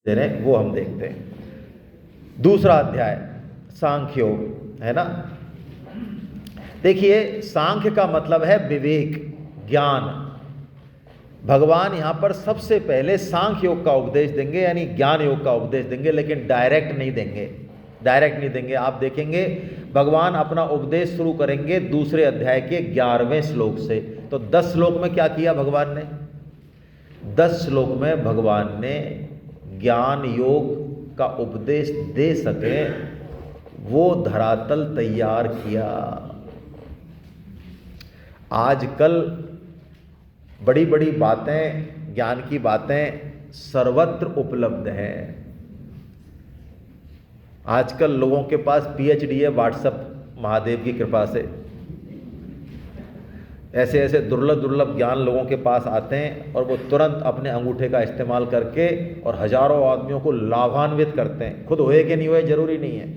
दे रहे हैं, वो हम देखते हैं। दूसरा अध्याय सांख्य योग है ना। देखिए, सांख्य का मतलब है विवेक, ज्ञान। भगवान यहां पर सबसे पहले सांख्य योग का उपदेश देंगे, यानी ज्ञान योग का उपदेश देंगे, लेकिन डायरेक्ट नहीं देंगे, डायरेक्ट नहीं देंगे। आप देखेंगे भगवान अपना उपदेश शुरू करेंगे दूसरे अध्याय के 11वें श्लोक से। तो 10 श्लोक में क्या किया भगवान ने? 10 श्लोक में भगवान ने ज्ञान योग का उपदेश दे सके वो धरातल तैयार किया। आजकल बड़ी बड़ी बातें, ज्ञान की बातें सर्वत्र उपलब्ध हैं। आजकल लोगों के पास पीएचडी है व्हाट्सएप, महादेव की कृपा से। ऐसे ऐसे दुर्लभ दुर्लभ ज्ञान लोगों के पास आते हैं और वो तुरंत अपने अंगूठे का इस्तेमाल करके और हजारों आदमियों को लाभान्वित करते हैं। खुद होए कि नहीं होए जरूरी नहीं है,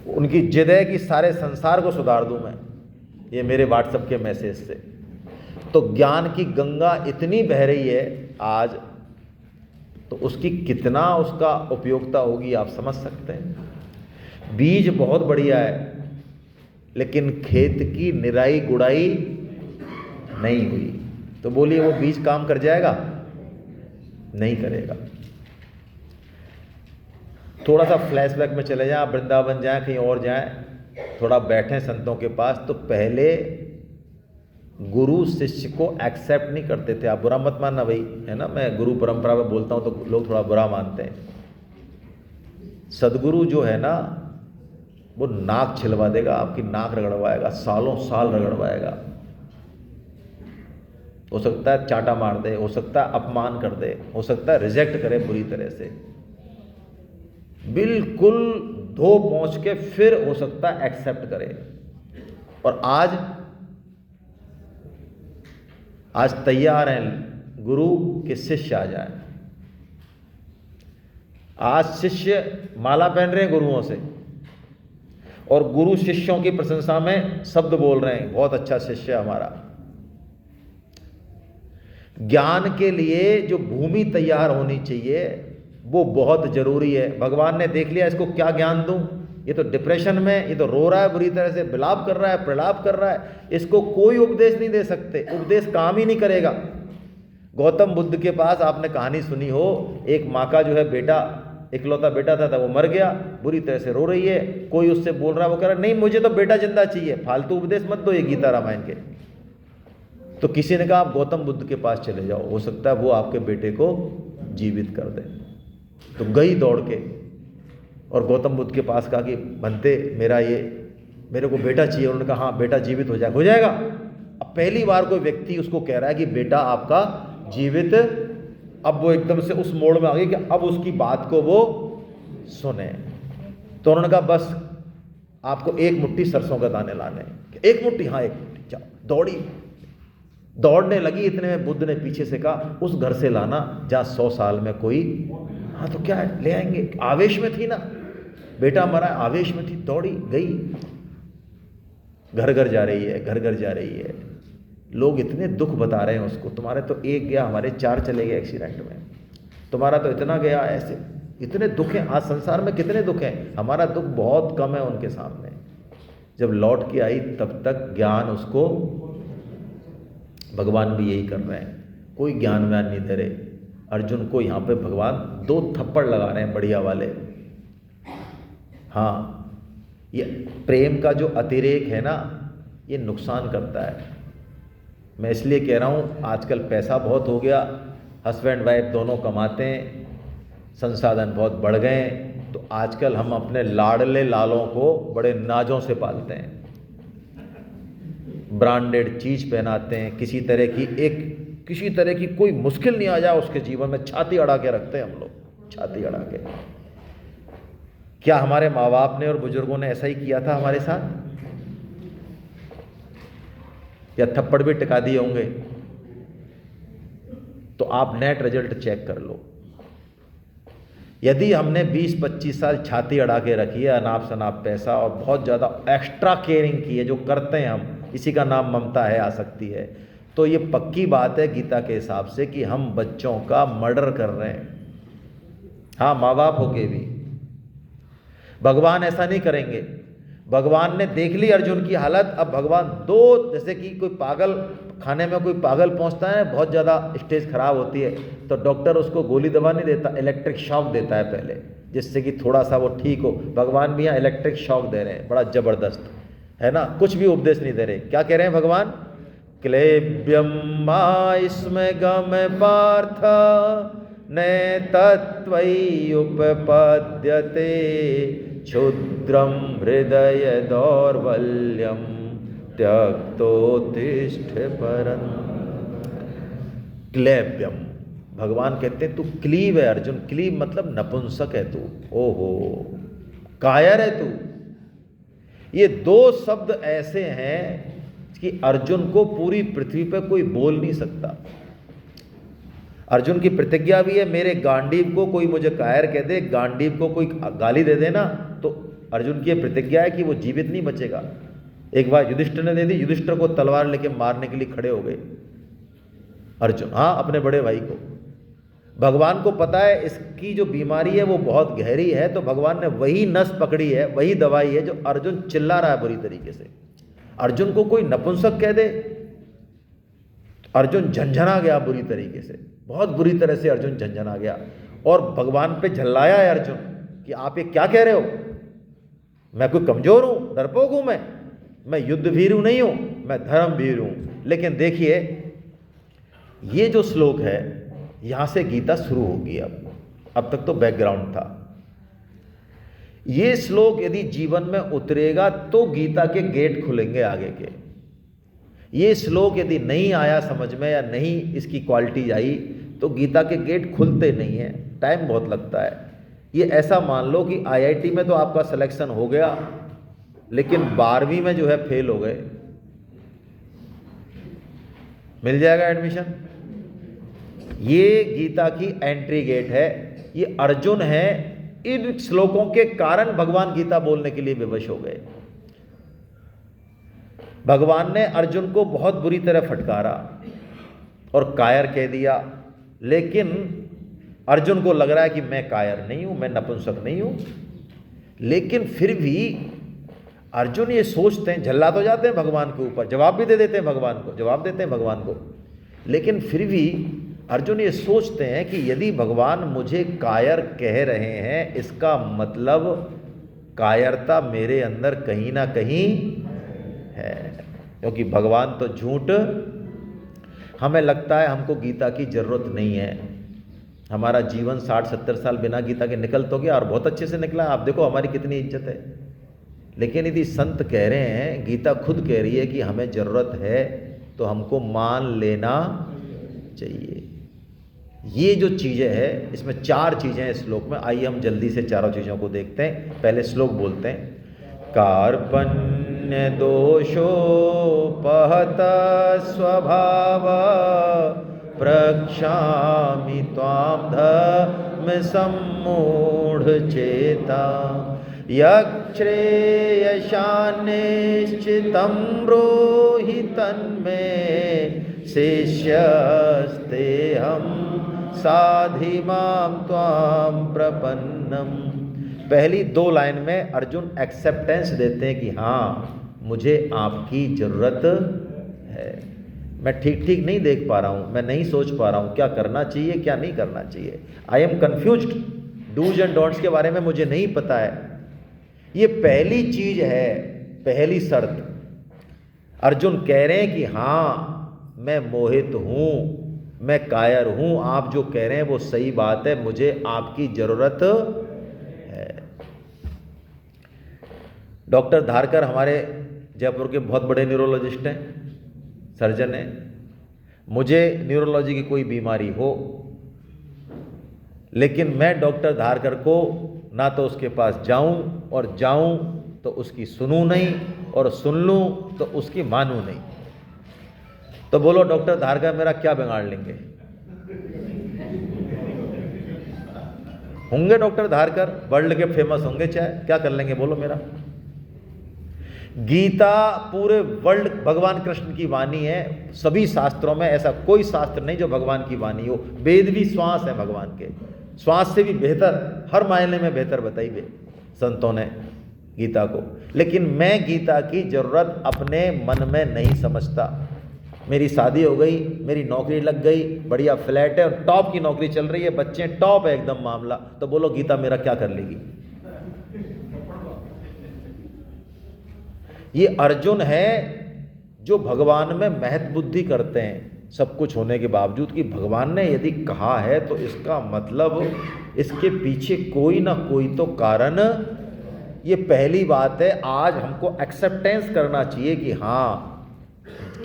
उनकी जिद है कि सारे संसार को सुधार दूं मैं, ये मेरे व्हाट्सएप के मैसेज से। तो ज्ञान की गंगा इतनी बह रही है आज, तो उसकी कितना उसका उपयोगिता होगी आप समझ सकते हैं। बीज बहुत बढ़िया है, लेकिन खेत की निराई गुड़ाई नहीं हुई तो बोलिए वो बीज काम कर जाएगा? नहीं करेगा। थोड़ा सा फ्लैशबैक में चले जाएं, आप वृंदावन जाएं, कहीं और जाएं, थोड़ा बैठें संतों के पास, तो पहले गुरु शिष्य को एक्सेप्ट नहीं करते थे। आप बुरा मत मानना भाई, है ना, मैं गुरु परंपरा में बोलता हूं तो लोग थोड़ा बुरा मानते हैं। सदगुरु जो है ना, वो नाक छिलवा देगा, आपकी नाक रगड़वाएगा, सालों साल रगड़वाएगा। हो सकता है चांटा मार दे, हो सकता है अपमान कर दे, हो सकता है रिजेक्ट करे बुरी तरह से, बिल्कुल धो पहुंच के फिर हो सकता है एक्सेप्ट करे। और आज तैयार हैं गुरु के शिष्य आ जाए। आज शिष्य माला पहन रहे हैं गुरुओं से, और गुरु शिष्यों की प्रशंसा में शब्द बोल रहे हैं, बहुत अच्छा शिष्य हमारा। ज्ञान के लिए जो भूमि तैयार होनी चाहिए वो बहुत जरूरी है। भगवान ने देख लिया इसको क्या ज्ञान दूं, ये तो डिप्रेशन में, ये तो रो रहा है बुरी तरह से, विलाप कर रहा है, प्रलाप कर रहा है, इसको कोई उपदेश नहीं दे सकते, उपदेश काम ही नहीं करेगा। गौतम बुद्ध के पास आपने कहानी सुनी हो, एक माँ का जो है बेटा, इकलौता बेटा था, वो मर गया, बुरी तरह से रो रही है, कोई उससे बोल रहा है, वो कह रहा नहीं मुझे तो बेटा जिंदा चाहिए, फालतू उपदेश मत दो ये गीता रामायण के। तो किसी ने कहा आप गौतम बुद्ध के पास चले जाओ, हो सकता है वो आपके बेटे को जीवित कर दे। तो गई दौड़ के और गौतम बुद्ध के पास कहा कि बनते मेरे को बेटा चाहिए। उन्होंने कहा हाँ बेटा जीवित हो जाएगा। अब पहली बार कोई व्यक्ति उसको कह रहा है कि बेटा आपका जीवित, अब वो एकदम से उस मोड़ में आ गई कि अब उसकी बात को वो सुने। तो उन्होंने कहा बस आपको 1 मुट्ठी सरसों का दाने लाने। 1 मुट्ठी? हाँ 1 मुट्ठी। जाओ। दौड़ने लगी, इतने में बुद्ध ने पीछे से कहा उस घर से लाना जहाँ 100 साल में कोई, हाँ तो क्या है ले आएंगे। आवेश में थी ना, बेटा मरा, आवेश में थी, दौड़ी गई, घर घर जा रही है। लोग इतने दुख बता रहे हैं उसको, तुम्हारे तो 1 गया, हमारे 4 चले गए एक्सीडेंट में, तुम्हारा तो इतना गया, ऐसे इतने दुख हैं। आज संसार में कितने दुख हैं, हमारा दुख बहुत कम है उनके सामने। जब लौट के आई तब तक ज्ञान उसको, भगवान भी यही कर रहे हैं, कोई ज्ञान व्यान नहीं दे रहे। अर्जुन को यहाँ पे भगवान 2 थप्पड़ लगा रहे हैं बढ़िया वाले। हाँ, ये प्रेम का जो अतिरेक है ना, ये नुकसान करता है। मैं इसलिए कह रहा हूँ आजकल पैसा बहुत हो गया, हस्बैंड वाइफ दोनों कमाते हैं, संसाधन बहुत बढ़ गए हैं, तो आजकल हम अपने लाडले लालों को बड़े नाजों से पालते हैं, ब्रांडेड चीज़ पहनाते हैं, किसी तरह की कोई मुश्किल नहीं आ जाए उसके जीवन में, छाती अड़ा के रखते हैं हम लोग, छाती अड़ा के। क्या हमारे माँ बाप ने और बुजुर्गों ने ऐसा ही किया था हमारे साथ, या थप्पड़ भी टिका दिए होंगे? तो आप नेट रिजल्ट चेक कर लो। यदि हमने 20-25 साल छाती अड़ा के रखी है, अनाप शनाप पैसा और बहुत ज़्यादा एक्स्ट्रा केयरिंग की है, जो करते हैं हम, इसी का नाम ममता है, आसक्ति है, तो ये पक्की बात है गीता के हिसाब से कि हम बच्चों का मर्डर कर रहे हैं। हाँ, माँ बाप होके भी भगवान ऐसा नहीं करेंगे। भगवान ने देख ली अर्जुन की हालत। अब भगवान दो, जैसे कि कोई पागल, खाने में कोई पागल पहुंचता है, बहुत ज़्यादा स्टेज खराब होती है, तो डॉक्टर उसको गोली दवा नहीं देता, इलेक्ट्रिक शॉक देता है पहले, जिससे कि थोड़ा सा वो ठीक हो। भगवान भी यहाँ इलेक्ट्रिक शॉक दे रहे हैं, बड़ा जबरदस्त है ना। कुछ भी उपदेश नहीं दे रहे। क्या कह रहे हैं भगवान? क्लेब्यम मा इसमें गम पार्थ ने तत्वयि उपपद्यते क्षुद्रम हृदय दौर्बल्यम त्यक्तोत्तिष्ठ परं। क्लेब्यम, भगवान कहते हैं तू क्लीब है अर्जुन। क्लीब मतलब नपुंसक है तू। ओहो, कायर है तू। ये दो शब्द ऐसे हैं कि अर्जुन को पूरी पृथ्वी पर कोई बोल नहीं सकता। अर्जुन की प्रतिज्ञा भी है, मेरे गांडीव को कोई मुझे कायर कह दे, गांडीव को कोई गाली दे देना, तो अर्जुन की प्रतिज्ञा है कि वो जीवित नहीं बचेगा। एक बार युधिष्ठिर ने दे दी, युधिष्ठिर को तलवार लेके मारने के लिए खड़े हो गए अर्जुन, हाँ, अपने बड़े भाई को। भगवान को पता है इसकी जो बीमारी है वो बहुत गहरी है, तो भगवान ने वही नस पकड़ी है, वही दवाई है जो अर्जुन चिल्ला रहा है बुरी तरीके से। अर्जुन को कोई नपुंसक कह दे, अर्जुन झंझना गया बुरी तरीके से, बहुत बुरी तरह से अर्जुन झंझना गया। और भगवान पे झल्लाया है अर्जुन कि आप ये क्या कह रहे हो, मैं कोई कमजोर हूं, डरपोक हूं, मैं युद्ध भीरू नहीं हूं, मैं धर्म भीरू हूं। लेकिन देखिए, ये जो श्लोक है, यहां से गीता शुरू होगी। अब तक तो बैकग्राउंड था। ये श्लोक यदि जीवन में उतरेगा तो गीता के गेट खुलेंगे आगे के। ये श्लोक यदि नहीं आया समझ में, या नहीं इसकी क्वालिटी आई, तो गीता के गेट खुलते नहीं हैं, टाइम बहुत लगता है। ये ऐसा मान लो कि आईआईटी में तो आपका सिलेक्शन हो गया, लेकिन 12वीं में जो है फेल हो गए, मिल जाएगा एडमिशन। ये गीता की एंट्री गेट है। ये अर्जुन है, इन श्लोकों के कारण भगवान गीता बोलने के लिए विवश हो गए। भगवान ने अर्जुन को बहुत बुरी तरह फटकारा और कायर कह दिया, लेकिन अर्जुन को लग रहा है कि मैं कायर नहीं हूं, मैं नपुंसक नहीं हूं। लेकिन फिर भी अर्जुन ये सोचते हैं, झल्ला तो जाते हैं भगवान के ऊपर, जवाब भी दे देते हैं भगवान को, जवाब देते हैं भगवान को, लेकिन फिर भी अर्जुन ये सोचते हैं कि यदि भगवान मुझे कायर कह रहे हैं, इसका मतलब कायरता मेरे अंदर कहीं ना कहीं है, क्योंकि भगवान तो झूठ। हमें लगता है हमको गीता की जरूरत नहीं है, हमारा जीवन 60-70 साल बिना गीता के निकल तो गया, और बहुत अच्छे से निकला। आप देखो हमारी कितनी इज्जत है। लेकिन यदि संत कह रहे हैं, गीता खुद कह रही है कि हमें जरूरत है, तो हमको मान लेना चाहिए। ये जो चीज़ें हैं, इसमें 4 चीज़ें हैं श्लोक में। आइए हम जल्दी से चारों चीज़ों को देखते हैं। पहले श्लोक बोलते हैं। कार्पण्य दोषोपहत स्वभाव प्रक्षामि त्वां धम्म सम्मूढ़ चेता यच्छ्रेयशान्निश्चितं ब्रूहि तन्मे शिष्यस्तेऽहं साधि मां त्वां प्रपन्नम। पहली 2 लाइन में अर्जुन एक्सेप्टेंस देते हैं कि हाँ, मुझे आपकी ज़रूरत है। मैं ठीक नहीं देख पा रहा हूँ, मैं नहीं सोच पा रहा हूँ क्या करना चाहिए क्या नहीं करना चाहिए। I am confused, dos and don'ts के बारे में मुझे नहीं पता है। ये पहली चीज़ है, पहली शर्त। अर्जुन कह रहे हैं कि हाँ, मैं मोहित हूँ, मैं कायर हूँ, आप जो कह रहे हैं वो सही बात है, मुझे आपकी ज़रूरत है। डॉक्टर धारकर हमारे जयपुर के बहुत बड़े न्यूरोलॉजिस्ट हैं, सर्जन हैं। मुझे न्यूरोलॉजी की कोई बीमारी हो, लेकिन मैं डॉक्टर धारकर को ना तो उसके पास जाऊं, और जाऊं तो उसकी सुनूं नहीं, और सुन लूं तो उसकी मानूं नहीं। तो बोलो डॉक्टर धारकर मेरा क्या बिगाड़ लेंगे? होंगे डॉक्टर धारकर वर्ल्ड के फेमस होंगे, चाहे क्या कर लेंगे बोलो मेरा? गीता पूरे वर्ल्ड भगवान कृष्ण की वाणी है। सभी शास्त्रों में ऐसा कोई शास्त्र नहीं जो भगवान की वाणी हो। वेद भी श्वास है भगवान के, श्वास से भी बेहतर, हर मायने में बेहतर बताई वे संतों ने गीता को। लेकिन मैं गीता की ज़रूरत अपने मन में नहीं समझता। मेरी शादी हो गई, मेरी नौकरी लग गई, बढ़िया फ्लैट है और टॉप की नौकरी चल रही है, बच्चे टॉप है एकदम मामला, तो बोलो गीता मेरा क्या कर लेगी? ये अर्जुन है जो भगवान में महत्व बुद्धि करते हैं सब कुछ होने के बावजूद, कि भगवान ने यदि कहा है तो इसका मतलब इसके पीछे कोई ना कोई तो कारण। ये पहली बात है, आज हमको एक्सेप्टेंस करना चाहिए कि हाँ,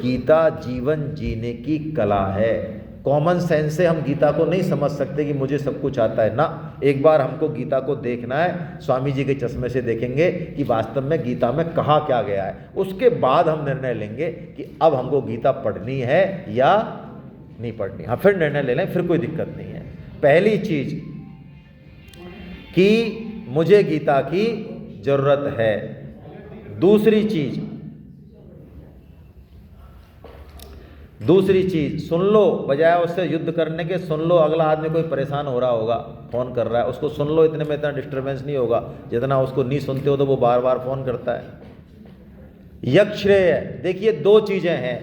गीता जीवन जीने की कला है। कॉमन सेंस से हम गीता को नहीं समझ सकते कि मुझे सब कुछ आता है ना। एक बार हमको गीता को देखना है, स्वामी जी के चश्मे से देखेंगे कि वास्तव में गीता में कहा क्या गया है। उसके बाद हम निर्णय लेंगे कि अब हमको गीता पढ़नी है या नहीं पढ़नी। हाँ, फिर निर्णय ले लें, फिर कोई दिक्कत नहीं है। पहली चीज कि मुझे गीता की जरूरत है। दूसरी चीज सुन लो, बजाय उससे युद्ध करने के सुन लो। अगला आदमी कोई परेशान हो रहा होगा, फ़ोन कर रहा है, उसको सुन लो, इतने में इतना डिस्टर्बेंस नहीं होगा जितना उसको नहीं सुनते हो तो वो बार बार फ़ोन करता है। यक्षश्रेय, देखिए दो चीज़ें हैं,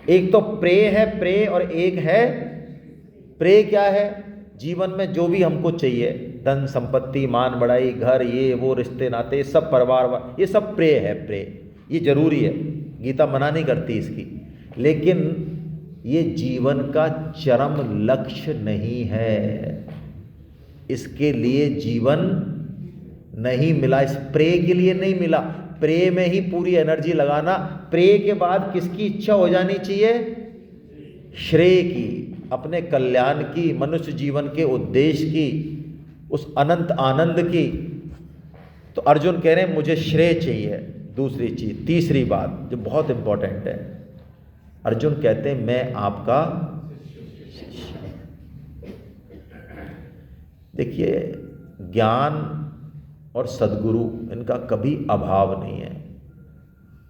एक तो प्रे है, प्रे, और एक है प्रे। क्या है? जीवन में जो भी हमको चाहिए, धन संपत्ति, मान बढ़ाई, घर, ये वो, रिश्ते नाते, सब परिवार, ये सब प्रे है। प्रे ये जरूरी है, गीता मना नहीं करती इसकी, लेकिन ये जीवन का चरम लक्ष्य नहीं है। इसके लिए जीवन नहीं मिला, इस प्रे के लिए नहीं मिला। प्रे में ही पूरी एनर्जी लगाना। प्रे के बाद किसकी इच्छा हो जानी चाहिए? श्रेय की, अपने कल्याण की, मनुष्य जीवन के उद्देश्य की, उस अनंत आनंद की। तो अर्जुन कह रहे हैं मुझे श्रेय चाहिए। दूसरी चीज, तीसरी बात जो बहुत इंपॉर्टेंट है, अर्जुन कहते हैं मैं आपका शिष्य। देखिए, ज्ञान और सद्गुरु इनका कभी अभाव नहीं है।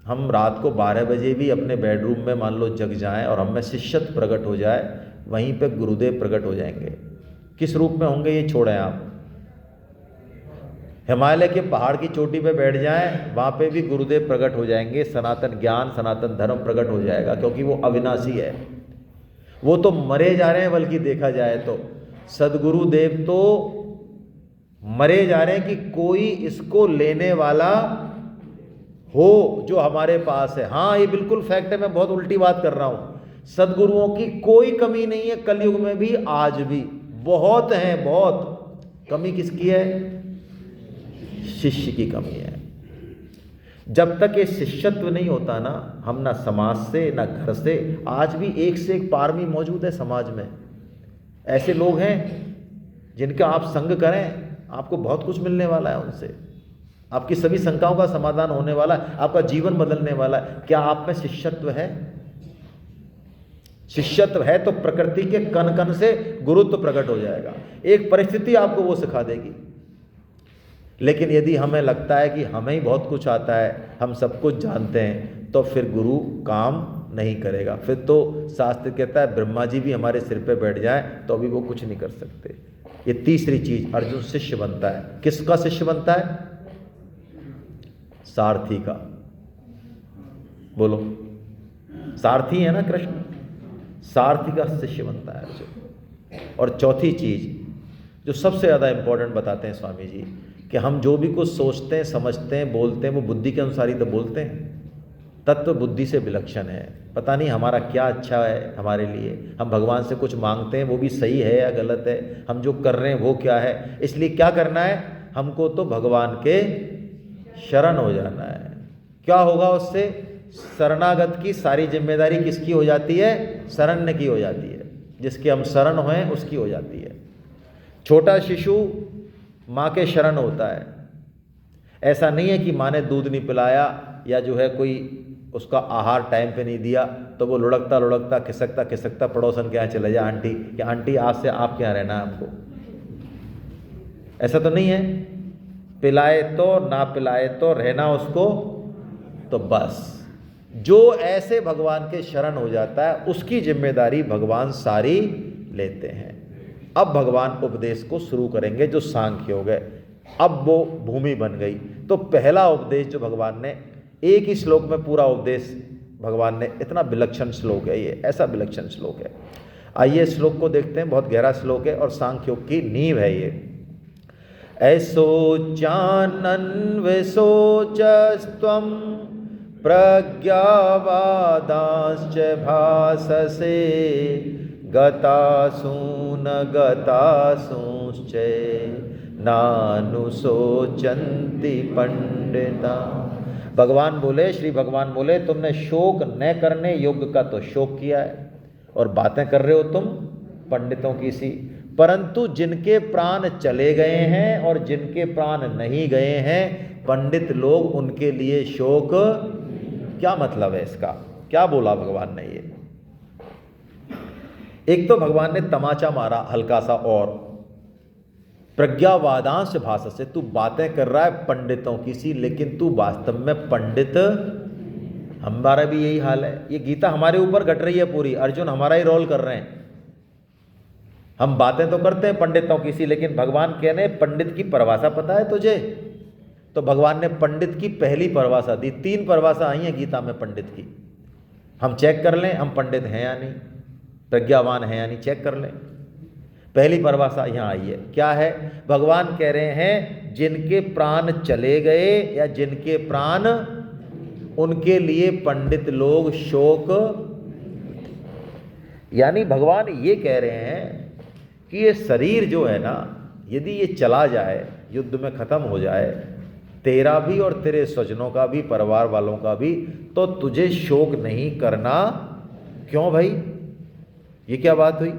हम रात को 12 बजे भी अपने बेडरूम में मान लो जग जाएं और हम में शिष्यत्व प्रकट हो जाए, वहीं पे गुरुदेव प्रकट हो जाएंगे। किस रूप में होंगे ये छोड़ें आप। हिमालय के पहाड़ की चोटी पे बैठ जाएं, वहाँ पे भी गुरुदेव प्रकट हो जाएंगे। सनातन ज्ञान, सनातन धर्म प्रकट हो जाएगा, क्योंकि वो अविनाशी है। वो तो मरे जा रहे हैं, बल्कि देखा जाए तो सदगुरुदेव तो मरे जा रहे हैं कि कोई इसको लेने वाला हो जो हमारे पास है। हाँ, ये बिल्कुल फैक्ट है, मैं बहुत उल्टी बात कर रहा हूँ। सदगुरुओं की कोई कमी नहीं है, कलयुग में भी, आज भी बहुत हैं, बहुत। कमी किसकी है? शिष्य की कमी है। जब तक ये शिष्यत्व नहीं होता ना, हम ना समाज से ना घर से, आज भी एक से एक पारमी मौजूद है समाज में। ऐसे लोग हैं जिनका आप संग करें, आपको बहुत कुछ मिलने वाला है उनसे, आपकी सभी शंकाओं का समाधान होने वाला है, आपका जीवन बदलने वाला है। क्या आप में शिष्यत्व है? शिष्यत्व है तो प्रकृति के कण कण से गुरुत्व प्रकट हो जाएगा। एक परिस्थिति आपको वो सिखा देगी। लेकिन यदि हमें लगता है कि हमें ही बहुत कुछ आता है, हम सब कुछ जानते हैं, तो फिर गुरु काम नहीं करेगा। फिर तो शास्त्र कहता है ब्रह्मा जी भी हमारे सिर पे बैठ जाए तो अभी वो कुछ नहीं कर सकते। ये तीसरी चीज, अर्जुन शिष्य बनता है। किसका शिष्य बनता है? सारथी का। बोलो, सारथी है ना कृष्ण, सारथी का शिष्य बनता है अर्जुन। और चौथी चीज जो सबसे ज़्यादा इंपॉर्टेंट बताते हैं स्वामी जी, कि हम जो भी कुछ सोचते हैं, समझते हैं, बोलते हैं, वो बुद्धि के अनुसार ही तो बोलते हैं। तत्व बुद्धि से विलक्षण है। पता नहीं हमारा क्या अच्छा है हमारे लिए, हम भगवान से कुछ मांगते हैं, वो भी सही है या गलत है, हम जो कर रहे हैं वो क्या है। इसलिए क्या करना है हमको? तो भगवान के शरण हो जाना है। क्या होगा उससे? शरणागत की सारी जिम्मेदारी किसकी हो जाती है? शरण्य की हो जाती है। जिसके हम शरण हुए उसकी हो जाती है। छोटा शिशु माँ के शरण होता है। ऐसा नहीं है कि माँ ने दूध नहीं पिलाया या जो है कोई उसका आहार टाइम पे नहीं दिया तो वो लुढ़कता लुढ़कता खिसकता खिसकता पड़ोसन के यहाँ चले जाए आंटी कि आंटी आज से आपके यहाँ रहना है हमको। ऐसा तो नहीं है। पिलाए तो ना पिलाए तो रहना उसको। तो बस जो ऐसे भगवान के शरण हो जाता है उसकी जिम्मेदारी भगवान सारी लेते हैं। अब भगवान उपदेश को शुरू करेंगे जो सांख्य योग है। अब वो भूमि बन गई। तो पहला उपदेश जो भगवान ने एक ही श्लोक में पूरा उपदेश भगवान ने, इतना विलक्षण श्लोक है ये, ऐसा विलक्षण श्लोक है। आइए श्लोक को देखते हैं, बहुत गहरा श्लोक है और सांख्य योग की नींव है ये। ऐसोचानन्विशोचस्त्वं प्रज्ञावादांश्च भाससे गतासून गतासूंश्च नानुशोचन्ति पंडिता। भगवान बोले, श्री भगवान बोले, तुमने शोक न करने योग्य का तो शोक किया है और बातें कर रहे हो तुम पंडितों की सी, परंतु जिनके प्राण चले गए हैं और जिनके प्राण नहीं गए हैं पंडित लोग, उनके लिए शोक। क्या मतलब है इसका, क्या बोला भगवान ने ये? एक तो भगवान ने तमाचा मारा हल्का सा, और प्रज्ञावादांश भाषा से, तू बातें कर रहा है पंडितों की सी, लेकिन तू वास्तव में पंडित। हमारा भी यही हाल है, ये गीता हमारे ऊपर घट रही है पूरी, अर्जुन हमारा ही रोल कर रहे हैं। हम बातें तो करते हैं पंडितों की सी, लेकिन भगवान कह रहे हैं पंडित की परिभाषा पता है तुझे? तो भगवान ने पंडित की पहली परिभाषा दी। 3 परिभाषा आई हैं गीता में पंडित की। हम चेक कर लें हम पंडित हैं या नहीं, प्रज्ञावान हैं या नहीं, चेक कर लें। पहली परिभाषा यहाँ आई है, क्या है? भगवान कह रहे हैं जिनके प्राण चले गए या जिनके प्राण, उनके लिए पंडित लोग शोक। यानी भगवान ये कह रहे हैं कि ये शरीर जो है ना, यदि ये चला जाए, युद्ध में खत्म हो जाए, तेरा भी और तेरे स्वजनों का भी, परिवार वालों का भी, तो तुझे शोक नहीं करना। क्यों भाई, ये क्या बात हुई?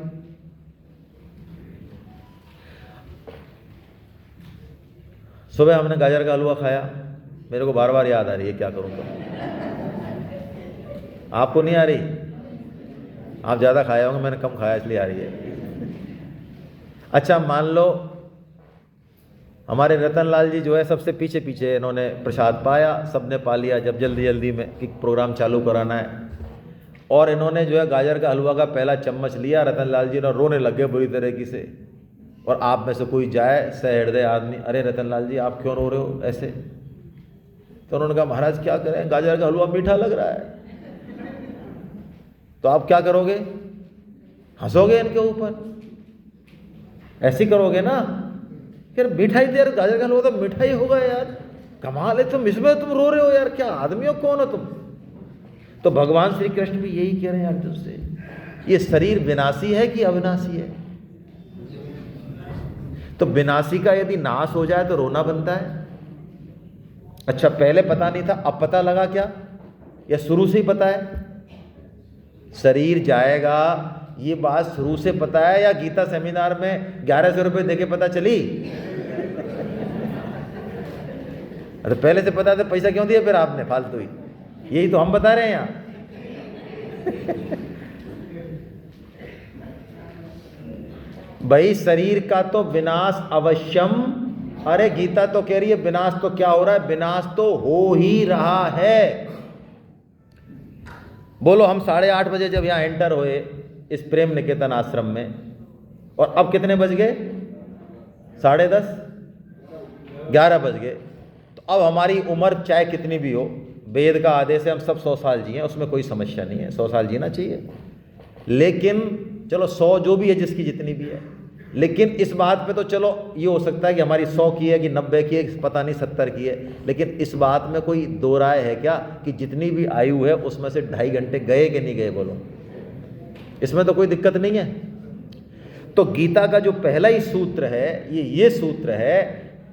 सुबह हमने गाजर का हलवा खाया, मेरे को बार बार याद आ रही है, क्या करूं? तो आपको नहीं आ रही? आप ज़्यादा खाए होंगे, मैंने कम खाया इसलिए आ रही है। अच्छा, मान लो हमारे रतन लाल जी जो है सबसे पीछे पीछे इन्होंने प्रसाद पाया, सबने पा लिया जब जल्दी जल्दी में कि प्रोग्राम चालू कराना है, और इन्होंने जो है गाजर का हलवा का पहला चम्मच लिया, रतन लाल जी ने रोने लग गए बुरी तरीके से। और आप में से कोई जाए सहृदय आदमी, अरे रतन लाल जी आप क्यों रो रहे हो ऐसे? तो उन्होंने कहा महाराज क्या करें, गाजर का हलवा मीठा लग रहा है। तो आप क्या करोगे? हंसोगे इनके ऊपर, ऐसे करोगे ना, यार मीठा ही तो, यार गाजर का हलवा तो मीठा ही होगा यार, कमाल है, तुम इसमें तुम रो रहे हो यार, क्या आदमी हो, कौन हो तुम? तो भगवान श्री कृष्ण भी यही कह रहे हैं अर्जुन से, ये शरीर विनाशी है कि अविनाशी है? तो विनाशी का यदि नाश हो जाए तो रोना बनता है। अच्छा, पहले पता नहीं था, अब पता लगा क्या, या शुरू से ही पता है? शरीर जाएगा ये बात शुरू से पता है या गीता सेमिनार में 1100 रुपये देके पता चली? अरे पहले से पता था, पैसा क्यों दिया फिर आपने फालतू ही? यही तो हम बता रहे हैं यहाँ। भाई शरीर का तो विनाश अवश्यम। अरे गीता तो कह रही है विनाश तो क्या हो रहा है, विनाश तो हो ही रहा है। बोलो, हम 8:30 बजे जब यहाँ एंटर हुए इस प्रेम निकेतन आश्रम में, और अब कितने बज गए? 10:30, 11 बज गए। तो अब हमारी उम्र चाहे कितनी भी हो, वेद का आदेश है हम सब 100 साल जिए, उसमें कोई समस्या नहीं है, 100 साल जीना चाहिए। लेकिन चलो 100 जो भी है, जिसकी जितनी भी है, लेकिन इस बात पे तो चलो ये हो सकता है कि हमारी 100 की है कि 90 की है, पता नहीं 70 की है, लेकिन इस बात में कोई दो राय है क्या कि जितनी भी आयु है उसमें से 2.5 घंटे गए कि नहीं गए? बोलो, इसमें तो कोई दिक्कत नहीं है। तो गीता का जो पहला ही सूत्र है ये सूत्र है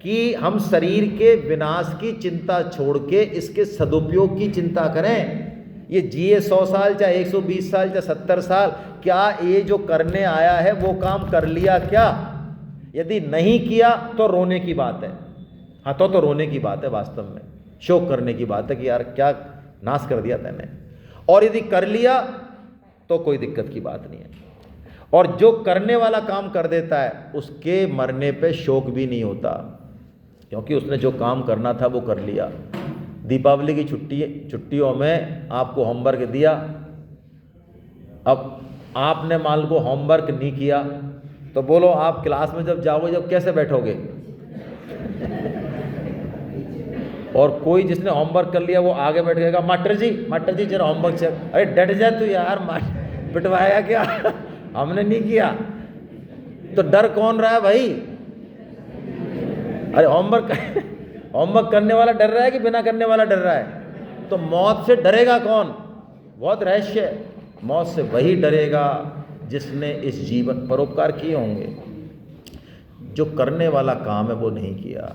कि हम शरीर के विनाश की चिंता छोड़ के इसके सदुपयोग की चिंता करें। ये जिए 100 साल चाहे 120 साल चाहे 70 साल, क्या ये जो करने आया है वो काम कर लिया क्या? यदि नहीं किया तो रोने की बात है। हाँ, तो रोने की बात है, वास्तव में शोक करने की बात है कि यार क्या नाश कर दिया तैने। और यदि कर लिया तो कोई दिक्कत की बात नहीं है। और जो करने वाला काम कर देता है उसके मरने पे शोक भी नहीं होता, क्योंकि उसने जो काम करना था वो कर लिया। दीपावली की छुट्टियों में आपको होमवर्क दिया, अब आपने मान लो होमवर्क नहीं किया तो बोलो आप क्लास में जब जाओगे जब कैसे बैठोगे? और कोई जिसने होमवर्क कर लिया वो आगे बैठ गएगा, मास्टर जी जरा होमवर्क चेक। अरे डट जा तू यार, पिटवाया क्या? हमने नहीं किया। तो डर कौन रहा है भाई? अरे होमवर्क करने वाला डर रहा है कि बिना करने वाला डर रहा है? तो मौत से डरेगा कौन? बहुत रहस्य है। मौत से वही डरेगा जिसने इस जीवन परोपकार किए होंगे। जो करने वाला काम है वो नहीं किया।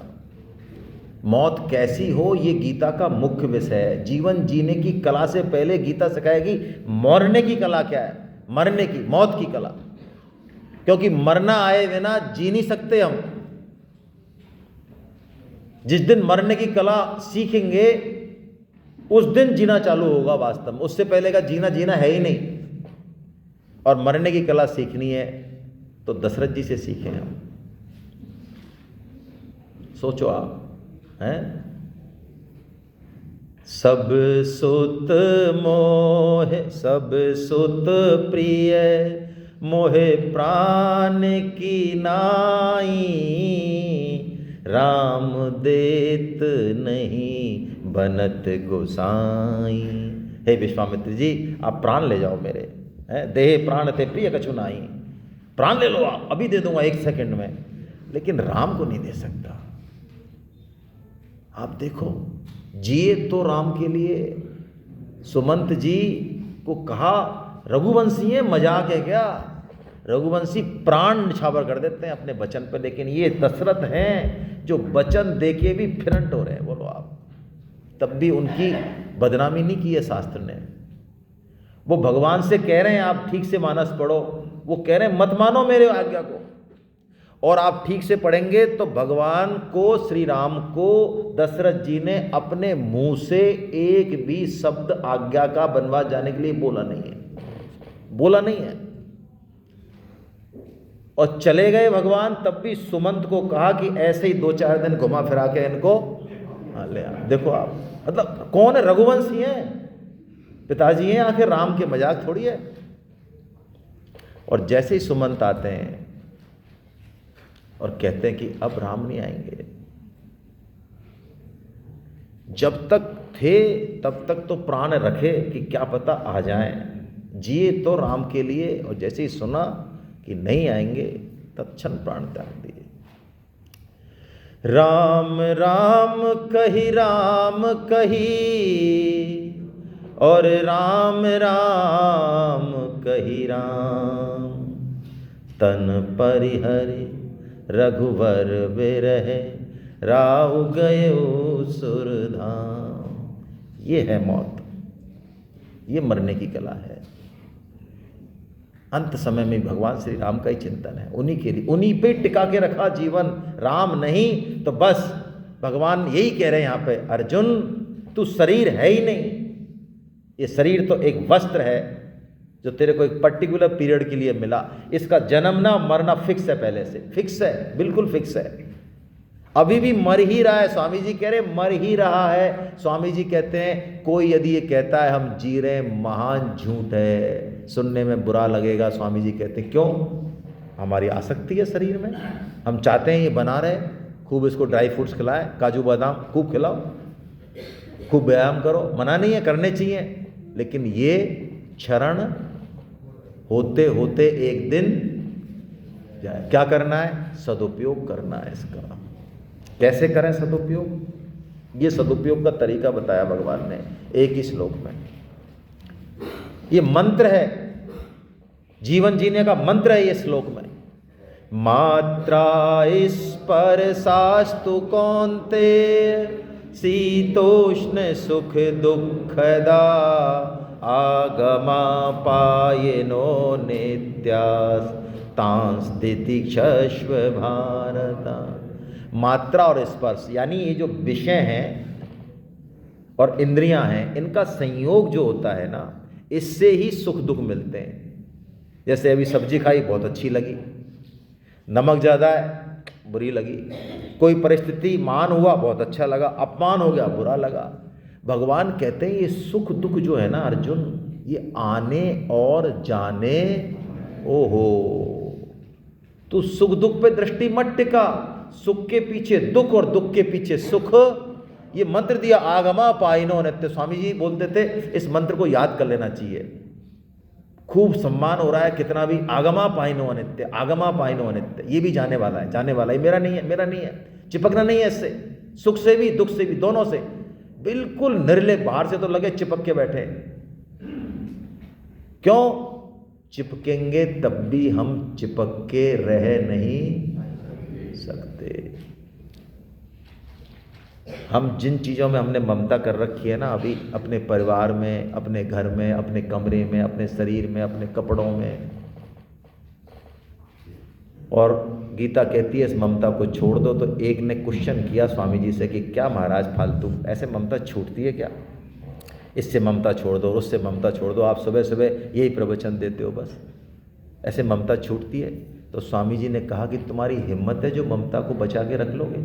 मौत कैसी हो ये गीता का मुख्य विषय है। जीवन जीने की कला से पहले गीता सिखाएगी मरने की कला क्या है, मरने की, मौत की कला। क्योंकि मरना आए बिना जी नहीं सकते हम। जिस दिन मरने की कला सीखेंगे उस दिन जीना चालू होगा वास्तव में। उससे पहले का जीना है ही नहीं। और मरने की कला सीखनी है तो दशरथ जी से सीखें हम। सोचो आप, हैं? सब सुत मोहे सब सुत प्रिय, मोहे प्राण की नाई, राम देत नहीं बनत गोसाई। हे विश्वामित्र जी, आप प्राण ले जाओ मेरे, हैं? देहे प्राण थे प्रिय कछु नाई। प्राण ले लो आप, अभी दे दूंगा 1 सेकंड में, लेकिन राम को नहीं दे सकता। आप देखो, जिए तो राम के लिए। सुमंत जी को कहा रघुवंशी है, मजाक है क्या? रघुवंशी प्राण निछावर कर देते हैं अपने वचन पर, लेकिन ये दशरथ हैं जो वचन देके भी फिरंट हो रहे हैं। बोलो आप, तब भी उनकी बदनामी नहीं की है शास्त्र ने। वो भगवान से कह रहे हैं आप ठीक से मानस पढ़ो, वो कह रहे हैं मत मानो मेरे आज्ञा को। और आप ठीक से पढ़ेंगे तो भगवान को, श्री राम को दशरथ जी ने अपने मुंह से एक भी शब्द आज्ञा का वनवास जाने के लिए बोला नहीं है, बोला नहीं है। और चले गए भगवान, तब भी सुमंत को कहा कि ऐसे ही 2-4 दिन घुमा फिरा के इनको ले आ। देखो आप, मतलब कौन है? रघुवंशी हैं, पिताजी हैं, आखिर राम के मजाक थोड़ी है। और जैसे ही सुमंत आते हैं और कहते हैं कि अब राम नहीं आएंगे, जब तक थे तब तक तो प्राण रखे कि क्या पता आ जाएं, जिए तो राम के लिए। और जैसे ही सुना कि नहीं आएंगे तत्क्षण प्राण त्याग दिए। राम राम कही और राम राम कही राम, तन परिहरि रघुवर बिरहे, राहु गयो सुरधाम। ये है मौत, ये मरने की कला है। अंत समय में भगवान श्री राम का ही चिंतन है, उन्हीं के लिए, उन्हीं पे टिका के रखा जीवन। राम नहीं तो बस भगवान यही कह रहे हैं यहाँ पे, अर्जुन तू शरीर है ही नहीं। ये शरीर तो एक वस्त्र है जो तेरे को एक पर्टिकुलर पीरियड के लिए मिला। इसका जन्मना मरना फिक्स है, पहले से फिक्स है, बिल्कुल फिक्स है। अभी भी मर ही रहा है। स्वामी जी कह रहे मर ही रहा है। स्वामी जी कहते हैं कोई यदि ये कहता है हम जी रहे हैं, महान झूठ है, सुनने में बुरा लगेगा। स्वामी जी कहते हैं क्यों? हमारी आसक्ति है शरीर में, हम चाहते हैं ये बना रहे, खूब इसको ड्राई फ्रूट्स खिलाएं, काजू बादाम खूब खिलाओ, खूब व्यायाम करो। मना नहीं है, करने चाहिए, लेकिन ये क्षरण होते होते एक दिन जाए। क्या करना है? सदुपयोग करना है इसका। कैसे करें सदुपयोग? ये सदुपयोग का तरीका बताया भगवान ने एक ही श्लोक में। ये मंत्र है, जीवन जीने का मंत्र है ये श्लोक में। मात्रा स्पर्शास्तु कौन्तेय, शीतोष्ण सुख दुःखदा, आगमा पायनो नित्यास, तांस तितिक्षस्व भारत। मात्रा और स्पर्श यानी ये जो विषय हैं और इंद्रियां हैं, इनका संयोग जो होता है ना, इससे ही सुख दुख मिलते हैं। जैसे अभी सब्जी खाई, बहुत अच्छी लगी, नमक ज़्यादा है, बुरी लगी। कोई परिस्थिति, मान हुआ, बहुत अच्छा लगा, अपमान हो गया, बुरा लगा। भगवान कहते हैं ये सुख दुख जो है ना अर्जुन, ये आने और जाने, ओहो, तू सुख दुख पे दृष्टि मत टिका, सुख के पीछे दुख और दुख के पीछे सुख। ये मंत्र दिया आगमा पाइनो नित्य, स्वामी जी बोलते थे इस मंत्र को याद कर लेना चाहिए। खूब सम्मान हो रहा है कितना भी, आगमा पाइनो अनित्य, आगमा पाइनो अनित्य, ये भी जाने वाला है, जाने वाला है, मेरा नहीं है, मेरा नहीं है, चिपकना नहीं है इससे, सुख से भी दुख से भी, दोनों से बिल्कुल निर्लेप। बाहर से तो लगे चिपक के बैठे, क्यों चिपकेंगे तब भी हम चिपक के रह नहीं सकते। हम जिन चीज़ों में हमने ममता कर रखी है ना अभी, अपने परिवार में, अपने घर में, अपने कमरे में, अपने शरीर में, अपने कपड़ों में, और गीता कहती है इस ममता को छोड़ दो। तो एक ने क्वेश्चन किया स्वामी जी से कि क्या महाराज फालतू ऐसे ममता छूटती है क्या, इससे ममता छोड़ दो, उससे ममता छोड़ दो, आप सुबह सुबह यही प्रवचन देते हो, बस ऐसे ममता छूटती है? तो स्वामी जी ने कहा कि तुम्हारी हिम्मत है जो ममता को बचा के रख लोगे?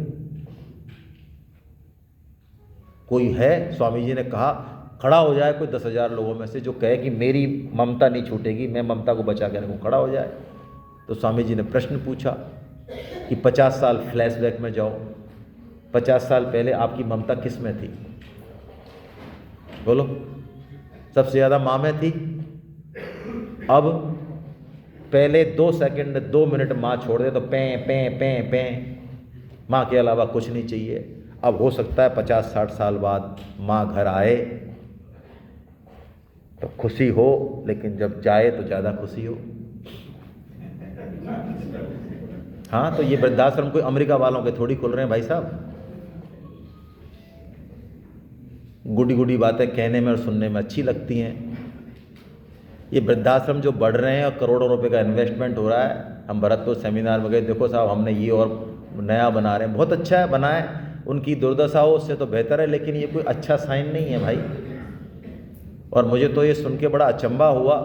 कोई है, स्वामी जी ने कहा खड़ा हो जाए कोई 10,000 लोगों में से जो कहे कि मेरी ममता नहीं छूटेगी, मैं ममता को बचा के रखूं, खड़ा हो जाए? तो स्वामी जी ने प्रश्न पूछा कि 50 साल फ्लैशबैक में जाओ, 50 साल पहले आपकी ममता किस में थी? बोलो। सबसे ज़्यादा माँ में थी। अब पहले 2 सेकंड 2 मिनट माँ छोड़ दे तो पें पें पें पें, माँ के अलावा कुछ नहीं चाहिए। अब हो सकता है 50-60 साल बाद माँ घर आए तो खुशी हो, लेकिन जब जाए तो ज़्यादा खुशी हो। हाँ, तो ये वृद्धाश्रम कोई अमेरिका वालों के थोड़ी खुल रहे हैं भाई साहब। गुडी गुडी बातें कहने में और सुनने में अच्छी लगती हैं। ये वृद्धाश्रम जो बढ़ रहे हैं और करोड़ों रुपए का इन्वेस्टमेंट हो रहा है, हम भरतपुर सेमिनार में गए, देखो साहब हमने ये और नया बना रहे हैं, बहुत अच्छा है, बनाए, उनकी दुर्दशा हो उससे तो बेहतर है, लेकिन ये कोई अच्छा साइन नहीं है भाई। और मुझे तो ये सुन के बड़ा अचंभा हुआ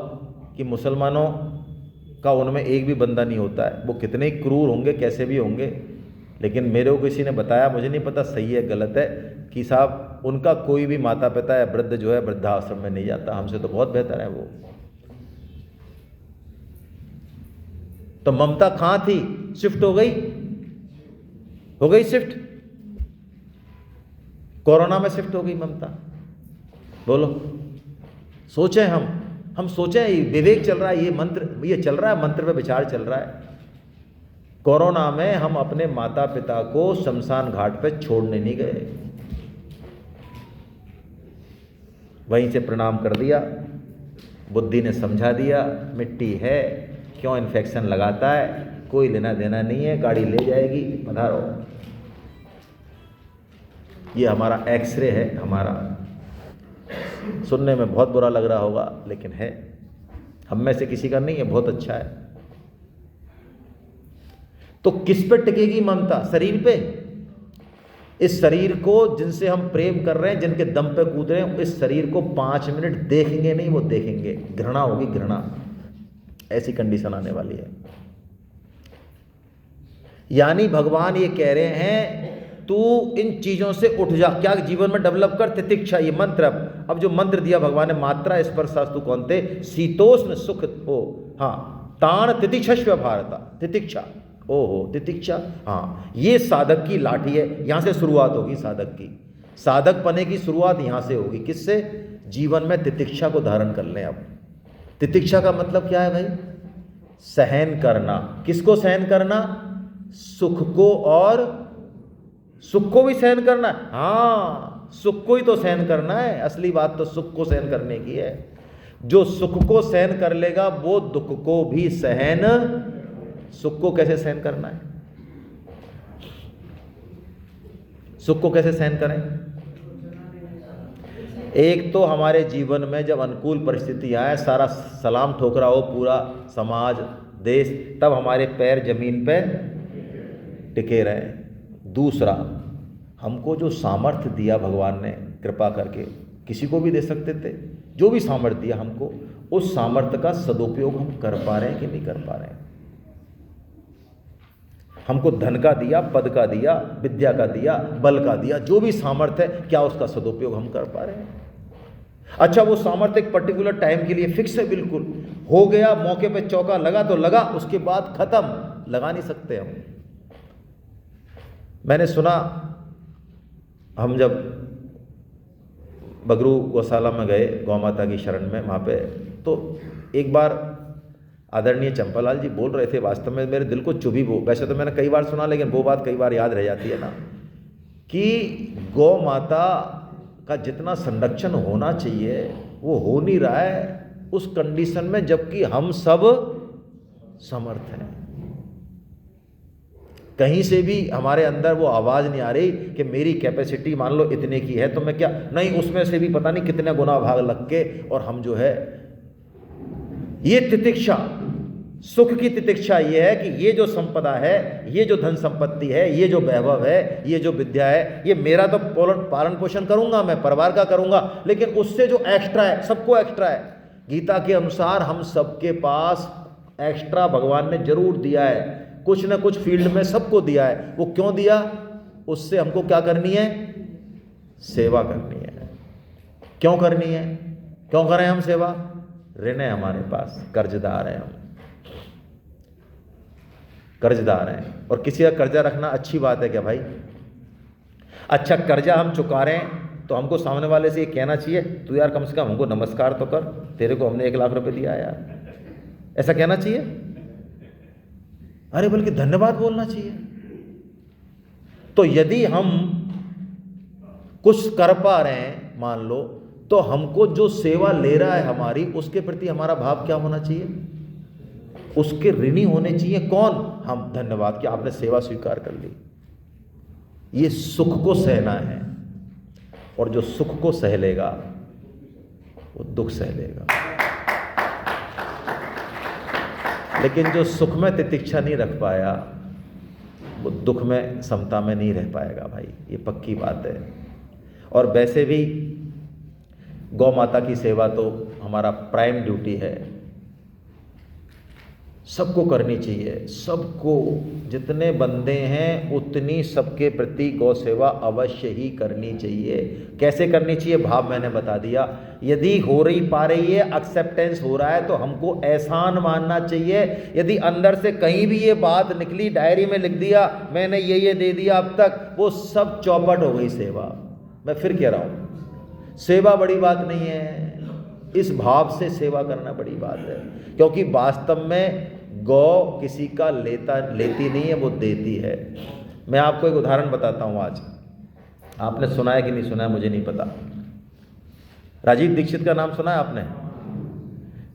कि मुसलमानों का उनमें एक भी बंदा नहीं होता है, वो कितने ही क्रूर होंगे, कैसे भी होंगे, लेकिन मेरे को किसी ने बताया, मुझे नहीं पता सही है गलत है, कि साहब उनका कोई भी माता पिता या वृद्ध जो है वृद्धाश्रम में नहीं जाता, हमसे तो बहुत बेहतर है वो। तो ममता कहाँ थी? शिफ्ट हो गई शिफ्ट, कोरोना में शिफ्ट हो गई ममता। बोलो, सोचें हम सोचें, विवेक चल रहा है, ये मंत्र ये चल रहा है, मंत्र पे विचार चल रहा है। कोरोना में हम अपने माता पिता को शमशान घाट पे छोड़ने नहीं गए, वहीं से प्रणाम कर दिया, बुद्धि ने समझा दिया मिट्टी है, क्यों इन्फेक्शन लगाता है, कोई लेना देना नहीं है, गाड़ी ले जाएगी, पधारो। ये हमारा एक्सरे है, हमारा सुनने में बहुत बुरा लग रहा होगा, लेकिन है, हम में से किसी का नहीं है, बहुत अच्छा है। तो किस पे टिकेगी ममता? शरीर पे। इस शरीर को जिनसे हम प्रेम कर रहे हैं, जिनके दम पे कूद रहे हैं, इस शरीर को 5 मिनट देखेंगे नहीं, वो देखेंगे, घृणा होगी, घृणा, ऐसी कंडीशन आने वाली है। यानी भगवान ये कह रहे हैं तू इन चीजों से उठ जा, क्या जीवन में डेवलप कर तितिक्षा, ये मंत्र। अब जो मंत्र दिया भगवान ने, मात्रा स्पर्शास्तु कौन्ते शीतोष्ण सुख हो, हाँ, ताण तितिक्षस्व भारता, तितिक्षा, ओहो तितिक्षा, हाँ, ये साधक की लाठी है, यहां से शुरुआत होगी साधक की, साधक पने की शुरुआत यहां से होगी। किससे? जीवन में तितिक्षा को धारण कर लें। अब तितिक्षा का मतलब क्या है भाई? सहन करना। किसको सहन करना? सुख को, और सुख को भी सहन करना है। हाँ, सुख को ही तो सहन करना है, असली बात तो सुख को सहन करने की है। जो सुख को सहन कर लेगा वो दुख को भी सहन, सुख को कैसे सहन करना है? सुख को कैसे सहन करें? एक तो हमारे जीवन में जब अनुकूल परिस्थिति आए, सारा सलाम ठोकरा हो, पूरा समाज देश, तब हमारे पैर जमीन पे टिके रहें। दूसरा, हमको जो सामर्थ्य दिया भगवान ने कृपा करके, किसी को भी दे सकते थे, जो भी सामर्थ्य दिया हमको, उस सामर्थ्य का सदुपयोग हम कर पा रहे हैं कि नहीं कर पा रहे हैं? हमको धन का दिया, पद का दिया, विद्या का दिया, बल का दिया, जो भी सामर्थ्य है, क्या उसका सदुपयोग हम कर पा रहे हैं? अच्छा, वो सामर्थ्य एक पर्टिकुलर टाइम के लिए फिक्स है, बिल्कुल हो गया, मौके पे चौका लगा तो लगा, उसके बाद खत्म। लगा नहीं सकते हम। मैंने सुना, हम जब बगरू गौशाला में गए गौ माता की शरण में, वहाँ पे तो एक बार आदरणीय चंपालाल जी बोल रहे थे, वास्तव में मेरे दिल को चुभी वो। वैसे तो मैंने कई बार सुना, लेकिन वो बात कई बार याद रह जाती है ना, कि गौ माता का जितना संरक्षण होना चाहिए वो हो नहीं रहा है उस कंडीशन में, जबकि हम सब समर्थ हैं। कहीं से भी हमारे अंदर वो आवाज़ नहीं आ रही कि मेरी कैपेसिटी मान लो इतने की है तो मैं क्या नहीं, उसमें से भी पता नहीं कितने गुना भाग लग के और हम जो है, ये तितिक्षा, सुख की तितिक्षा ये है कि ये जो संपदा है, ये जो धन संपत्ति है, ये जो वैभव है, ये जो विद्या है, ये मेरा तो पालन पोषण करूंगा, मैं परिवार का करूंगा, लेकिन उससे जो एक्स्ट्रा है, सबको एक्स्ट्रा है। गीता के अनुसार हम सबके पास एक्स्ट्रा भगवान ने जरूर दिया है, कुछ ना कुछ फील्ड में सबको दिया है। वो क्यों दिया? उससे हमको क्या करनी है? सेवा करनी है। क्यों करनी है? क्यों करें हम सेवा? ऋण है हमारे पास, कर्जदार है हम, कर्जदार हैं। और किसी का कर्जा रखना अच्छी बात है क्या भाई? अच्छा, कर्जा हम चुका रहे हैं तो हमको सामने वाले से ये कहना चाहिए, तू यार कम से कम हमको नमस्कार तो कर, तेरे को हमने 1 लाख रुपए दिया यार, ऐसा कहना चाहिए? अरे बल्कि धन्यवाद बोलना चाहिए। तो यदि हम कुछ कर पा रहे हैं मान लो, तो हमको जो सेवा ले रहा है हमारी, उसके प्रति हमारा भाव क्या होना चाहिए? उसके ऋणी होने चाहिए। कौन? हम। धन्यवाद कि आपने सेवा स्वीकार कर ली। ये सुख को सहना है, और जो सुख को सह लेगा वो दुख सह लेगा। लेकिन जो सुख में तितिक्षा नहीं रख पाया वो दुख में, समता में नहीं रह पाएगा भाई, ये पक्की बात है। और वैसे भी गौ माता की सेवा तो हमारा प्राइम ड्यूटी है, सबको करनी चाहिए। सबको, जितने बंदे हैं उतनी सबके प्रति गौ सेवा अवश्य ही करनी चाहिए। कैसे करनी चाहिए? भाव मैंने बता दिया। यदि हो रही पा रही है, एक्सेप्टेंस हो रहा है, तो हमको एहसान मानना चाहिए। यदि अंदर से कहीं भी ये बात निकली, डायरी में लिख दिया मैंने ये दे दिया अब तक, वो सब चौपट हो गई सेवा। मैं फिर कह रहा हूँ, सेवा बड़ी बात नहीं है, इस भाव से सेवा करना बड़ी बात है। क्योंकि वास्तव में गौ किसी का लेती नहीं है, वो देती है। मैं आपको एक उदाहरण बताता हूँ आज, आपने सुना है कि नहीं सुना है मुझे नहीं पता। राजीव दीक्षित का नाम सुना है आपने?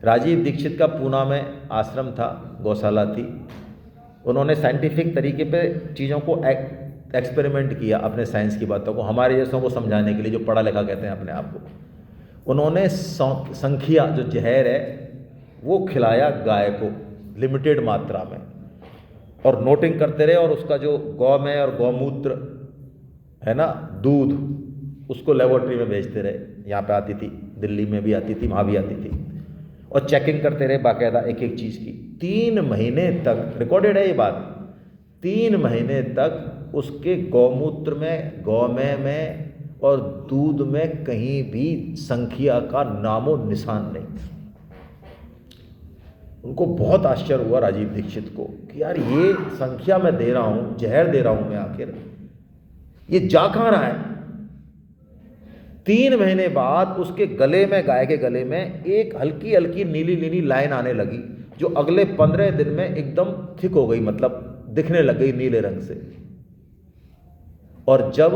राजीव दीक्षित का पूना में आश्रम था, गौशाला थी। उन्होंने साइंटिफिक तरीके पे चीज़ों को एक्सपेरिमेंट किया, अपने साइंस की बातों को हमारे जैसों को समझाने के लिए, जो पढ़ा लिखा कहते हैं अपने आप को। उन्होंने संखिया जो जहर है वो खिलाया गाय को लिमिटेड मात्रा में, और नोटिंग करते रहे। और उसका जो गौमय और गौमूत्र है ना, दूध, उसको लेबोरेटरी में भेजते रहे। यहाँ पे आती थी, दिल्ली में भी आती थी, वहाँ भी आती थी, और चेकिंग करते रहे बाकायदा एक एक चीज़ की। 3 महीने तक, रिकॉर्डेड है ये बात, 3 महीने तक उसके गौमूत्र में, गौमय में और दूध में कहीं भी संखिया का नामो निशान नहीं। उनको बहुत आश्चर्य हुआ राजीव दीक्षित को कि यार ये संख्या मैं दे रहा हूँ, जहर दे रहा हूँ मैं, आखिर ये जा कहाँ रहा है। 3 महीने बाद उसके गले में, गाय के गले में एक हल्की हल्की नीली नीली लाइन आने लगी, जो अगले 15 दिन में एकदम थिक हो गई, मतलब दिखने लग गई नीले रंग से। और जब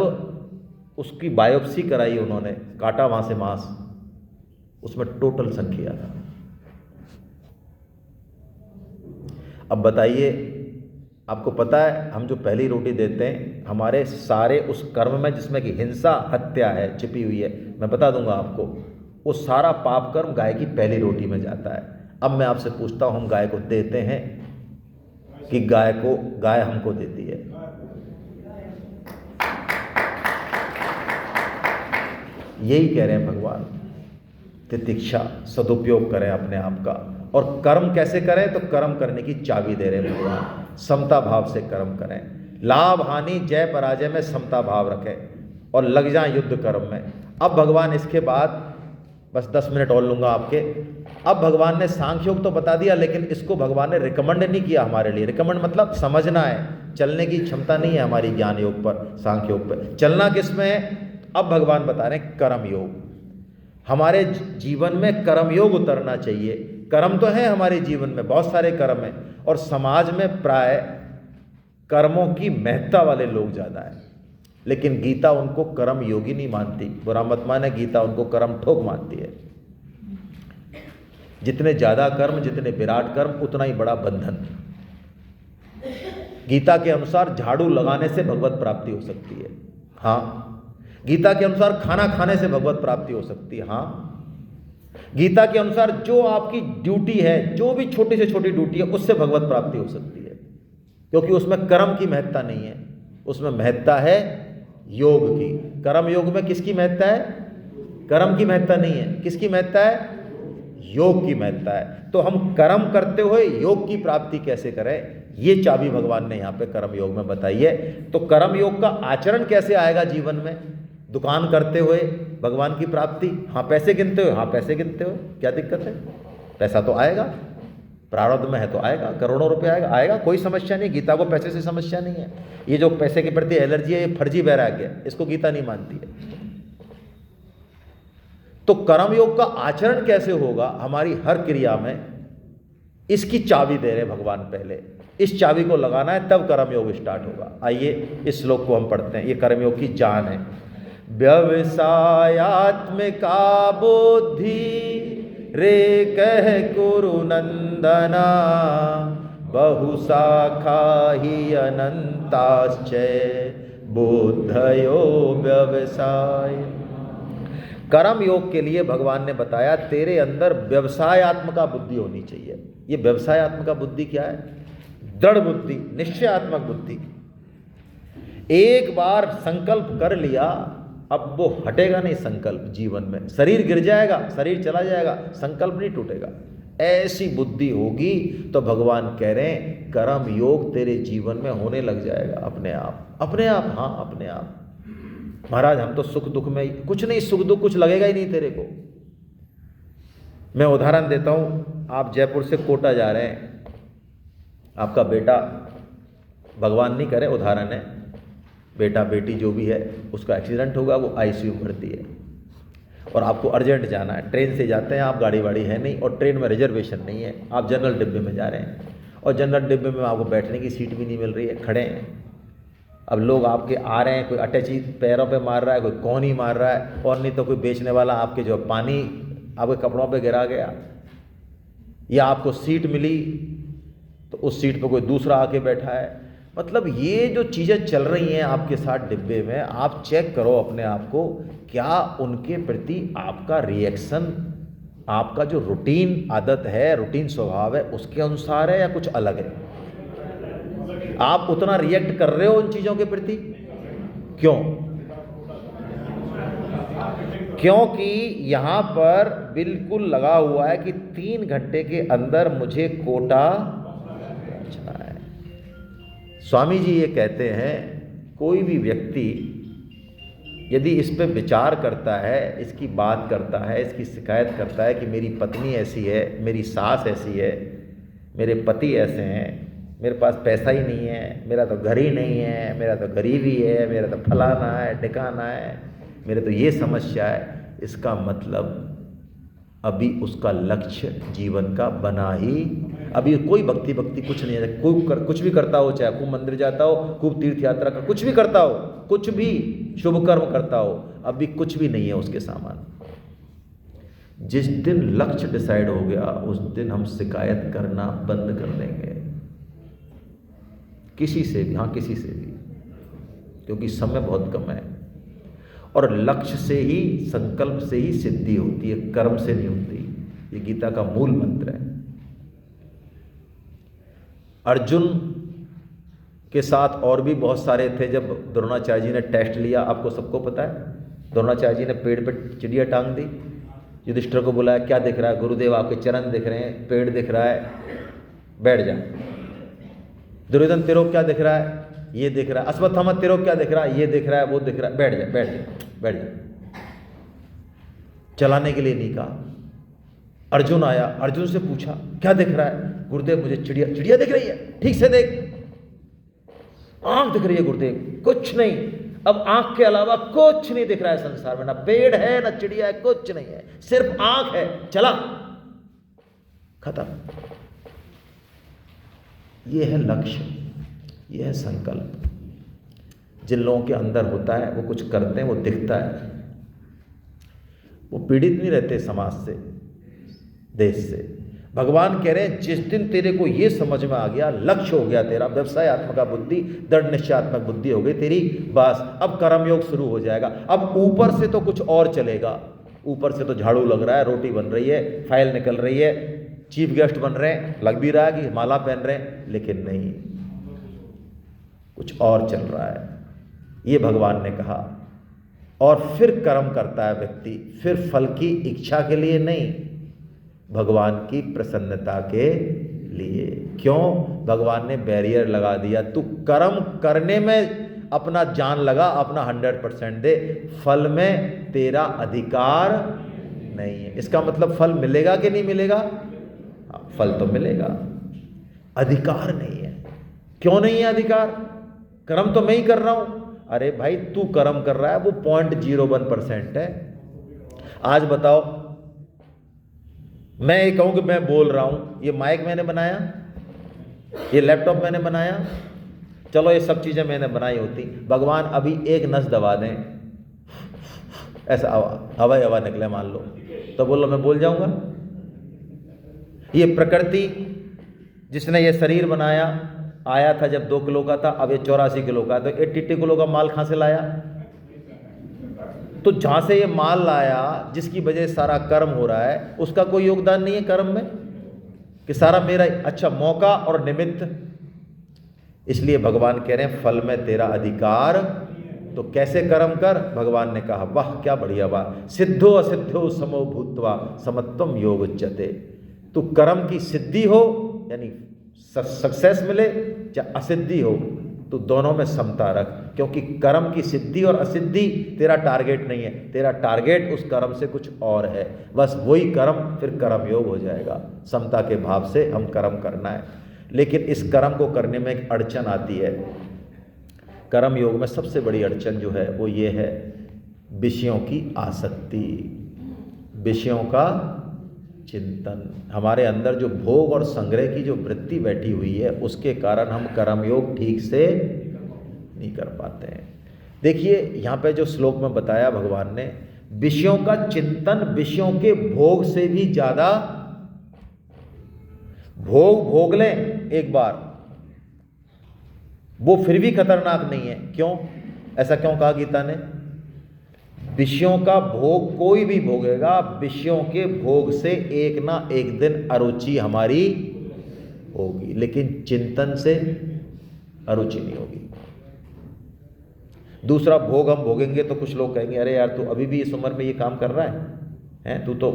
उसकी बायोप्सी कराई उन्होंने, काटा वहाँ से मांस, उसमें टोटल संख्या था। अब बताइए, आपको पता है हम जो पहली रोटी देते हैं, हमारे सारे उस कर्म में जिसमें कि हिंसा, हत्या है, छिपी हुई है, मैं बता दूंगा आपको, वो सारा पाप कर्म गाय की पहली रोटी में जाता है। अब मैं आपसे पूछता हूँ, हम गाय को देते हैं कि गाय हमको देती है? यही कह रहे हैं भगवान, तितिक्षा, सदुपयोग करें अपने आप का। और कर्म कैसे करें? तो कर्म करने की चाबी दे रहे हैं भगवान। समता भाव से कर्म करें, लाभ हानि जय पराजय में समता भाव रखें, और लग जाएं युद्ध कर्म में। अब भगवान इसके बाद बस 10 मिनट और लूँगा आपके। अब भगवान ने सांख्य योग तो बता दिया, लेकिन इसको भगवान ने रिकमेंड नहीं किया हमारे लिए। रिकमेंड मतलब समझना है, चलने की क्षमता नहीं है हमारी ज्ञान योग पर, सांख्य योग पर। चलना किस में है? अब भगवान बता रहे हैं कर्म योग। हमारे जीवन में कर्म योग उतरना चाहिए। कर्म तो है हमारे जीवन में, बहुत सारे कर्म हैं, और समाज में प्राय कर्मों की महत्ता वाले लोग ज़्यादा हैं, लेकिन गीता उनको कर्म योगी नहीं मानती। बुरा मत माने, गीता उनको कर्म ठोक मानती है। जितने ज़्यादा कर्म, जितने विराट कर्म, उतना ही बड़ा बंधन। गीता के अनुसार झाड़ू लगाने से भगवत प्राप्ति हो सकती है, हाँ। गीता के अनुसार खाना खाने से भगवत प्राप्ति हो सकती है, हाँ। गीता के अनुसार जो आपकी ड्यूटी है, जो भी छोटी से छोटी ड्यूटी है, उससे भगवत प्राप्ति हो सकती है, क्योंकि उसमें कर्म की महत्ता नहीं है, उसमें महत्ता है योग की। कर्म योग में किसकी महत्ता है? कर्म की महत्ता नहीं है। किसकी महत्ता है? योग की महत्ता है। तो हम कर्म करते हुए योग की प्राप्ति कैसे करें, ये चाबी भगवान ने यहाँ पे कर्म योग में बताई है। तो कर्म योग का आचरण कैसे आएगा जीवन में? दुकान करते हुए भगवान की प्राप्ति, हाँ। पैसे गिनते हुए, हाँ पैसे गिनते हुए, क्या दिक्कत है? पैसा तो आएगा, प्रारब्ध में है तो आएगा, करोड़ों रुपए आएगा, कोई समस्या नहीं। गीता को पैसे से समस्या नहीं है। ये जो पैसे के प्रति एलर्जी है, ये फर्जी वैराग्य है, इसको गीता नहीं मानती है। तो कर्म योग का आचरण कैसे होगा हमारी हर क्रिया में, इसकी चाबी दे रहे भगवान। पहले इस चाबी को लगाना है, तब कर्म योग स्टार्ट होगा। आइए इस श्लोक को हम पढ़ते हैं, ये कर्म योग की जान है। व्यवसायात्मिका बुद्धि रे कह कुरु नंदना, बहुशाखा ही अनंताश्चय बुद्धयो व्यवसाय। कर्म योग के लिए भगवान ने बताया तेरे अंदर व्यवसायात्मका बुद्धि होनी चाहिए। ये व्यवसायात्मका बुद्धि क्या है? दृढ़ बुद्धि, निश्चयात्मक बुद्धि। एक बार संकल्प कर लिया, अब वो हटेगा नहीं संकल्प जीवन में। शरीर गिर जाएगा, शरीर चला जाएगा, संकल्प नहीं टूटेगा। ऐसी बुद्धि होगी तो भगवान कह रहे हैं कर्म योग तेरे जीवन में होने लग जाएगा अपने आप, अपने आप, हाँ अपने आप। महाराज हम तो सुख दुख में कुछ नहीं, सुख दुख कुछ लगेगा ही नहीं तेरे को। मैं उदाहरण देता हूँ, आप जयपुर से कोटा जा रहे हैं, आपका बेटा, भगवान नहीं करे, उदाहरण है, बेटा बेटी जो भी है उसका एक्सीडेंट होगा, वो आईसीयू में भर्ती है, और आपको अर्जेंट जाना है। ट्रेन से जाते हैं आप, गाड़ी वाड़ी है नहीं, और ट्रेन में रिजर्वेशन नहीं है, आप जनरल डिब्बे में जा रहे हैं, और जनरल डिब्बे में आपको बैठने की सीट भी नहीं मिल रही है, खड़े हैं। अब लोग आपके आ रहे हैं, कोई अटैची पैरों पे मार रहा है, कोई कोहनी मार रहा है, और नहीं तो कोई बेचने वाला आपके जो पानी आपके कपड़ों पे गिरा गया, या आपको सीट मिली तो उस सीट पे कोई दूसरा आके बैठा है। मतलब ये जो चीज़ें चल रही हैं आपके साथ डिब्बे में, आप चेक करो अपने आप को, क्या उनके प्रति आपका रिएक्शन, आपका जो रूटीन आदत है, रूटीन स्वभाव है, उसके अनुसार है या कुछ अलग है? आप उतना रिएक्ट कर रहे हो उन चीज़ों के प्रति? क्यों? क्योंकि यहाँ पर बिल्कुल लगा हुआ है कि 3 घंटे के अंदर मुझे कोटा पहुँचना है। स्वामी जी ये कहते हैं, कोई भी व्यक्ति यदि इस पे विचार करता है, इसकी बात करता है, इसकी शिकायत करता है कि मेरी पत्नी ऐसी है, मेरी सास ऐसी है, मेरे पति ऐसे हैं, मेरे पास पैसा ही नहीं है, मेरा तो घर ही नहीं है, मेरा तो गरीबी है, मेरा तो फलाना है, ठिकाना है, मेरे तो ये समस्या है, इसका मतलब अभी उसका लक्ष्य जीवन का बना ही, अभी कोई भक्ति कुछ नहीं है। कोई कुछ भी करता हो, चाहे खूब मंदिर जाता हो, खूब तीर्थ यात्रा का कुछ भी करता हो, कुछ भी शुभ कर्म करता हो, अभी कुछ भी नहीं है उसके सामान। जिस दिन लक्ष्य डिसाइड हो गया, उस दिन हम शिकायत करना बंद कर देंगे, किसी से भी, हाँ किसी से भी, क्योंकि समय बहुत कम है। और लक्ष्य से ही, संकल्प से ही सिद्धि होती है, कर्म से नहीं होती। ये गीता का मूल मंत्र है। अर्जुन के साथ और भी बहुत सारे थे। जब द्रोणाचार्य जी ने टेस्ट लिया, आपको सबको पता है, द्रोणाचार्य जी ने पेड़ पे चिड़िया टांग दी, युधिष्ठिर को बुलाया, क्या दिख रहा है? गुरुदेव आपके चरण दिख रहे हैं, पेड़ दिख रहा है, बैठ जा। दुर्योधन तेरे को क्या दिख रहा है? ये दिख रहा है। अश्वत्थामा तेरे को क्या दिख रहा है? ये दिख रहा है, वो दिख रहा है, बैठ जा बैठ जा बैठ जा। चलाने के लिए नहीं कहा। अर्जुन आया, अर्जुन से पूछा क्या दिख रहा है? गुरुदेव मुझे चिड़िया चिड़िया दिख रही है, ठीक से देख। आंख दिख रही है गुरुदेव, कुछ नहीं। अब आंख के अलावा कुछ नहीं दिख रहा है संसार में, ना पेड़ है ना चिड़िया है, कुछ नहीं है, सिर्फ आंख है। चला, खत्म। ये है लक्ष्य, ये है संकल्प। जिन लोगों के अंदर होता है वो कुछ करते हैं, वो दिखता है, वो पीड़ित नहीं रहते समाज से, देश से। भगवान कह रहे हैं जिस दिन तेरे को ये समझ में आ गया, लक्ष्य हो गया तेरा, व्यवसायत्मक बुद्धि, दृढ़ निश्चयात्मक बुद्धि हो गई तेरी, बस अब कर्मयोग शुरू हो जाएगा। अब ऊपर से तो कुछ और चलेगा, ऊपर से तो झाड़ू लग रहा है, रोटी बन रही है, फाइल निकल रही है, चीफ गेस्ट बन रहे हैं, लग भी रहा है कि माला पहन रहे हैं, लेकिन नहीं, कुछ और चल रहा है। ये भगवान ने कहा। और फिर कर्म करता है व्यक्ति, फिर फल की इच्छा के लिए नहीं, भगवान की प्रसन्नता के लिए। क्यों? भगवान ने बैरियर लगा दिया, तू कर्म करने में अपना जान लगा, अपना 100% दे, फल में तेरा अधिकार नहीं है। इसका मतलब फल मिलेगा कि नहीं मिलेगा? फल तो मिलेगा, अधिकार नहीं है। क्यों नहीं है अधिकार? कर्म तो मैं ही कर रहा हूं। अरे भाई, तू कर्म कर रहा है, वो 0.01% है। आज बताओ, मैं ये कहूं कि मैं बोल रहा हूं, ये माइक मैंने बनाया, ये लैपटॉप मैंने बनाया, चलो ये सब चीजें मैंने बनाई होती, भगवान अभी एक नस दबा दें, ऐसा हवाई हवा निकले मान लो, तो बोलो मैं बोल जाऊंगा? ये प्रकृति जिसने ये शरीर बनाया, आया था जब 2 किलो का था, अब ये 84 किलो का, तो 80 किलो का माल कहां से लाया? तो जहां से ये माल लाया, जिसकी वजह से सारा कर्म हो रहा है, उसका कोई योगदान नहीं है कर्म में, कि सारा मेरा। अच्छा, मौका और निमित्त। इसलिए भगवान कह रहे हैं फल में तेरा अधिकार, तो कैसे कर्म कर? भगवान ने कहा, वाह क्या बढ़िया बात, सिद्धो असिद्धो समो भूत्वा समत्वम योग उच्यते। तू कर्म की सिद्धि हो, यानी सक्सेस मिले, चाहे असिद्धि हो, तो दोनों में समता रख, क्योंकि कर्म की सिद्धि और असिद्धि तेरा टारगेट नहीं है, तेरा टारगेट उस कर्म से कुछ और है, बस वही कर्म फिर कर्म योग हो जाएगा। समता के भाव से हम कर्म करना है, लेकिन इस कर्म को करने में एक अड़चन आती है। कर्म योग में सबसे बड़ी अड़चन जो है वो ये है, विषयों की आसक्ति, विषयों का चिंतन। हमारे अंदर जो भोग और संग्रह की जो वृत्ति बैठी हुई है, उसके कारण हम कर्मयोग ठीक से नहीं कर पाते हैं। देखिए यहाँ पे जो श्लोक में बताया भगवान ने, विषयों का चिंतन विषयों के भोग से भी ज्यादा, भोग लें एक बार, वो फिर भी खतरनाक नहीं है। क्यों? ऐसा क्यों कहा गीता ने? विषयों का भोग कोई भी भोगेगा, विषयों के भोग से एक ना एक दिन अरुचि हमारी होगी, लेकिन चिंतन से अरुचि नहीं होगी। दूसरा, भोग हम भोगेंगे तो कुछ लोग कहेंगे, अरे यार तू अभी भी इस उम्र में ये काम कर रहा है, तू तो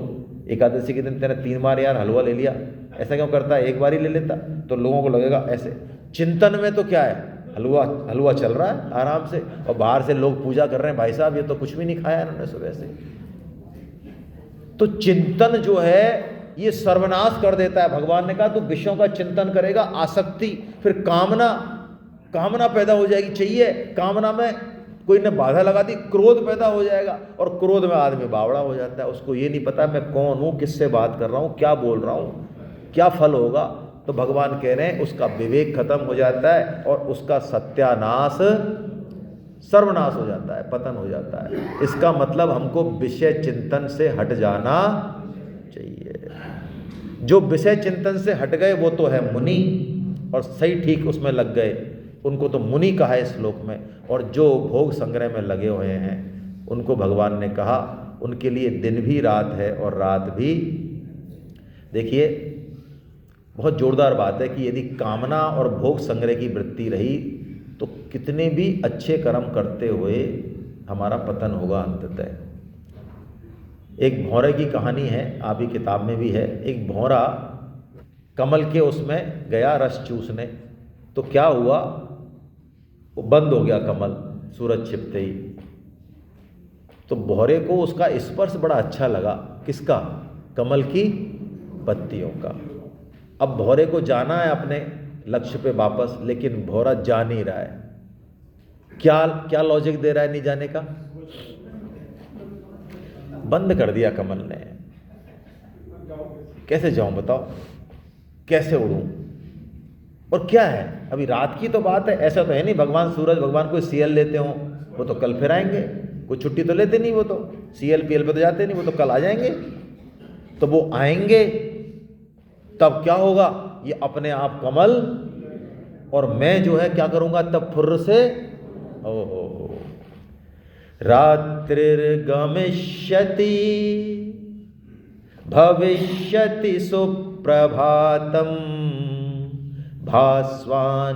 एकादशी के दिन तेरा 3 बार यार हलवा ले लिया, ऐसा क्यों करता है? एक बार ही ले लेता। तो लोगों को लगेगा ऐसे। चिंतन में तो क्या है, हलवा चल रहा है आराम से, और बाहर से लोग पूजा कर रहे हैं, भाई साहब ये तो कुछ भी नहीं खाया इन्होंने सुबह से। तो चिंतन जो है ये सर्वनाश कर देता है। भगवान ने कहा तू विषयों का चिंतन करेगा, आसक्ति, फिर कामना पैदा हो जाएगी, चाहिए, कामना में कोई ने बाधा लगा दी, क्रोध पैदा हो जाएगा, और क्रोध में आदमी बावड़ा हो जाता है। उसको ये नहीं पता मैं कौन हूं, किससे बात कर रहा हूं, क्या बोल रहा हूं, क्या फल होगा। तो भगवान कह रहे हैं उसका विवेक खत्म हो जाता है, और उसका सत्यानाश, सर्वनाश हो जाता है, पतन हो जाता है। इसका मतलब हमको विषय चिंतन से हट जाना चाहिए। जो विषय चिंतन से हट गए वो तो है मुनि, और सही ठीक उसमें लग गए, उनको तो मुनि कहा है इस श्लोक में। और जो भोग संग्रह में लगे हुए हैं उनको भगवान ने कहा उनके लिए दिन भी रात है और रात भी। देखिए बहुत जोरदार बात है कि यदि कामना और भोग संग्रह की वृत्ति रही तो कितने भी अच्छे कर्म करते हुए हमारा पतन होगा अंततः। एक भौरे की कहानी है, आप ही किताब में भी है। एक भौरा कमल के उसमें गया रस चूसने, तो क्या हुआ, वो बंद हो गया कमल सूरज छिपते ही। तो भौरे को उसका स्पर्श बड़ा अच्छा लगा। किसका? कमल की पत्तियों का। अब भौरे को जाना है अपने लक्ष्य पे वापस, लेकिन भौरा जा नहीं रहा है। क्या क्या लॉजिक दे रहा है नहीं जाने का? बंद कर दिया कमल ने। कैसे जाऊं बताओ, कैसे उड़ूं? और क्या है, अभी रात की तो बात है, ऐसा तो है नहीं भगवान सूरज भगवान कोई सीएल लेते हो, वो तो कल फिर आएंगे, कोई छुट्टी तो लेते नहीं, वो तो सीएल पीएल पे तो जाते नहीं, वो तो कल आ जाएंगे। तो वो आएंगे तब क्या होगा, ये अपने आप कमल और मैं जो है क्या करूंगा तब फुर्र से, ओहो रात्रिर्गमिष्यति भविष्यति सुप्रभातम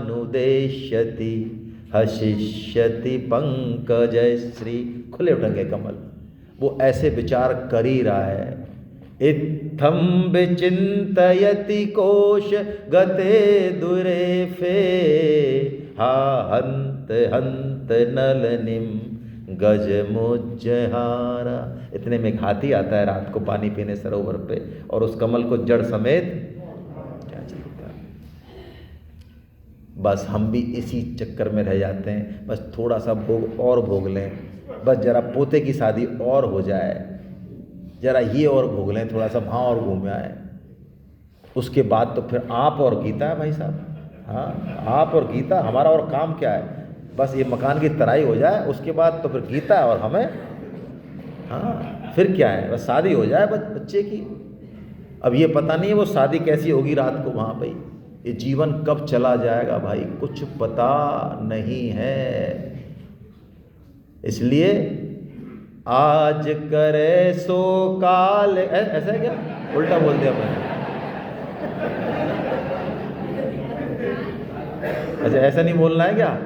भास्वानुदेश्यति हशिष्यति पंकजश्री। खुले उठेंगे कमल, वो ऐसे विचार कर ही रहा है। इत्थम विचिन्तयति कोश गते दुरेफे हा हंत हंत नलनिम गजमुज्जहारा। इतने में एक हाथी आता है रात को पानी पीने सरोवर पे, और उस कमल को जड़ समेत क्या चलता। बस हम भी इसी चक्कर में रह जाते हैं, बस थोड़ा सा भोग और भोग लें, बस जरा पोते की शादी और हो जाए, जरा ये और भोग लें, थोड़ा सा वहाँ और घूम आए, उसके बाद तो फिर आप और गीता है भाई साहब। हाँ, आप और गीता, हमारा और काम क्या है? बस ये मकान की तराई हो जाए, उसके बाद तो फिर गीता है और हमें, हाँ फिर क्या है, बस शादी हो जाए बच्चे की। अब ये पता नहीं है वो शादी कैसी होगी रात को वहाँ भाई, ये जीवन कब चला जाएगा भाई कुछ पता नहीं है। इसलिए आज करे सो काल, ऐसा है क्या? उल्टा बोल दिया मैंने। अच्छा ऐसा नहीं बोलना है क्या?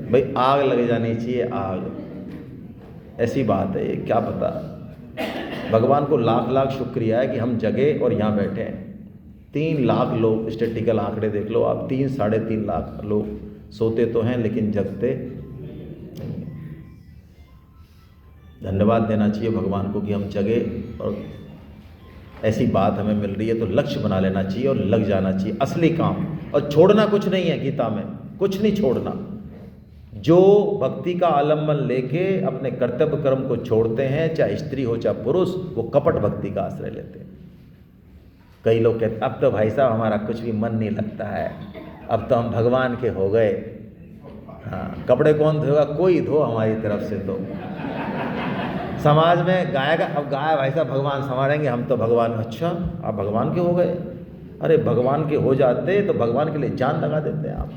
भाई आग लग जानी चाहिए, आग, ऐसी बात है ये, क्या पता। भगवान को लाख लाख शुक्रिया है कि हम जगे और यहाँ बैठे हैं। 3 लाख लोग, स्टैटिकल आंकड़े देख लो आप, 3-3.5 लाख लोग सोते तो हैं लेकिन जगते नहीं। धन्यवाद देना चाहिए भगवान को कि हम जगे, और ऐसी बात हमें मिल रही है तो लक्ष्य बना लेना चाहिए और लग जाना चाहिए, असली काम। और छोड़ना कुछ नहीं है, गीता में कुछ नहीं छोड़ना। जो भक्ति का आलम्बन लेके अपने कर्तव्य कर्म को छोड़ते हैं, चाहे स्त्री हो चाहे पुरुष, वो कपट भक्ति का आश्रय लेते हैं। कई लोग कहते अब तो भाई साहब हमारा कुछ भी मन नहीं लगता है, अब तो हम भगवान के हो गए। हाँ, कपड़े कौन धोएगा? कोई धो हमारी तरफ से। तो समाज में गाय का, अब गाय भाई साहब भगवान संभालेंगे, हम तो भगवान। अच्छा आप भगवान के हो गए? अरे भगवान के हो जाते तो भगवान के लिए जान लगा देते हैं आप।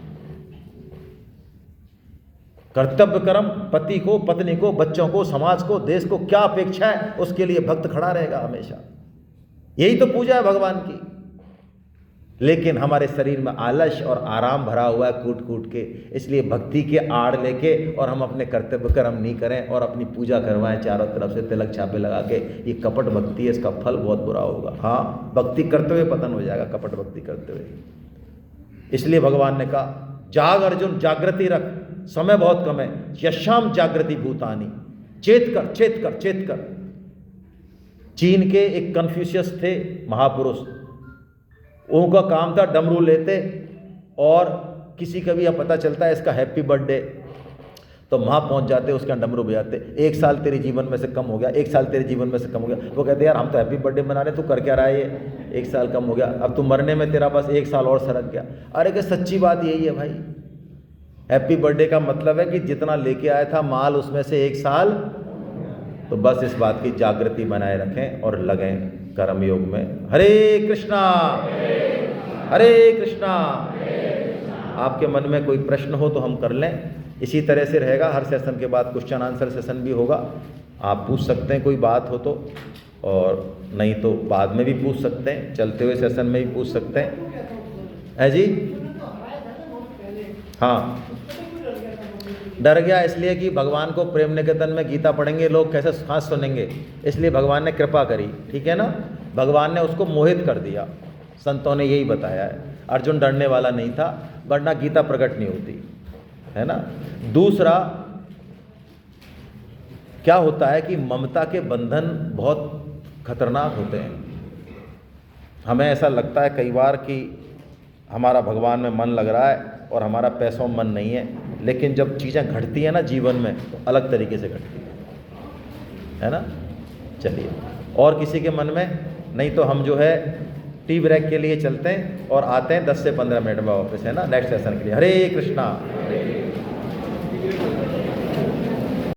कर्तव्य कर्म, पति को, पत्नी को, बच्चों को, समाज को, देश को क्या अपेक्षा है, उसके लिए भक्त खड़ा रहेगा हमेशा। यही तो पूजा है भगवान की। लेकिन हमारे शरीर में आलस और आराम भरा हुआ है कूट कूट के, इसलिए भक्ति के आड़ लेके और हम अपने कर्तव्य कर्म नहीं करें और अपनी पूजा करवाएं चारों तरफ से तिलक छापे लगा के। ये कपट भक्ति है, इसका फल बहुत बुरा होगा। हाँ, भक्ति करते हुए पतन हो जाएगा, कपट भक्ति करते हुए। इसलिए भगवान ने कहा जाग अर्जुन, जागृति रख, समय बहुत कम है। यशाम जागृति भूतानी, चेत कर चेत कर चेत कर। चीन के एक कन्फ्यूशियस थे महापुरुष, उनका काम था डमरू लेते और किसी का भी यह पता चलता है इसका हैप्पी बर्थडे, तो वहाँ पहुँच जाते, उसका डमरू बजाते। 1 साल तेरे जीवन में से कम हो गया, 1 साल तेरे जीवन में से कम हो गया। वो कहते यार हम तो हैप्पी बर्थडे मना रहे, तू कर क्या रहा है? ये 1 साल कम हो गया, अब तू मरने में तेरा बस 1 साल और सरक गया। अरे कि सच्ची बात यही है भाई, हैप्पी बर्थडे का मतलब है कि जितना लेके आया था माल उसमें से 1 साल। तो बस इस बात की जागृति बनाए रखें और लगें कर्म योग में। हरे कृष्णा हरे कृष्णा। आपके मन में कोई प्रश्न हो तो हम कर लें, इसी तरह से रहेगा। हर सेशन के बाद क्वेश्चन आंसर सेशन भी होगा, आप पूछ सकते हैं कोई बात हो तो, और नहीं तो बाद में भी पूछ सकते हैं, चलते हुए सेशन में भी पूछ सकते हैं। है जी? हाँ, डर गया इसलिए कि भगवान को प्रेम निकेतन में गीता पढ़ेंगे लोग कैसे सांस सुनेंगे, इसलिए भगवान ने कृपा करी। ठीक है ना, भगवान ने उसको मोहित कर दिया, संतों ने यही बताया है। अर्जुन डरने वाला नहीं था, वरना गीता प्रकट नहीं होती, है ना। दूसरा क्या होता है कि ममता के बंधन बहुत खतरनाक होते हैं। हमें ऐसा लगता है कई बार कि हमारा भगवान में मन लग रहा है और हमारा पैसों में मन नहीं है, लेकिन जब चीज़ें घटती हैं ना जीवन में तो अलग तरीके से घटती है ना। चलिए, और किसी के मन में नहीं तो हम जो है टी ब्रेक के लिए चलते हैं और आते हैं 10 से 15 मिनट में वापस, है ना, नेक्स्ट सेशन के लिए। हरे कृष्णा।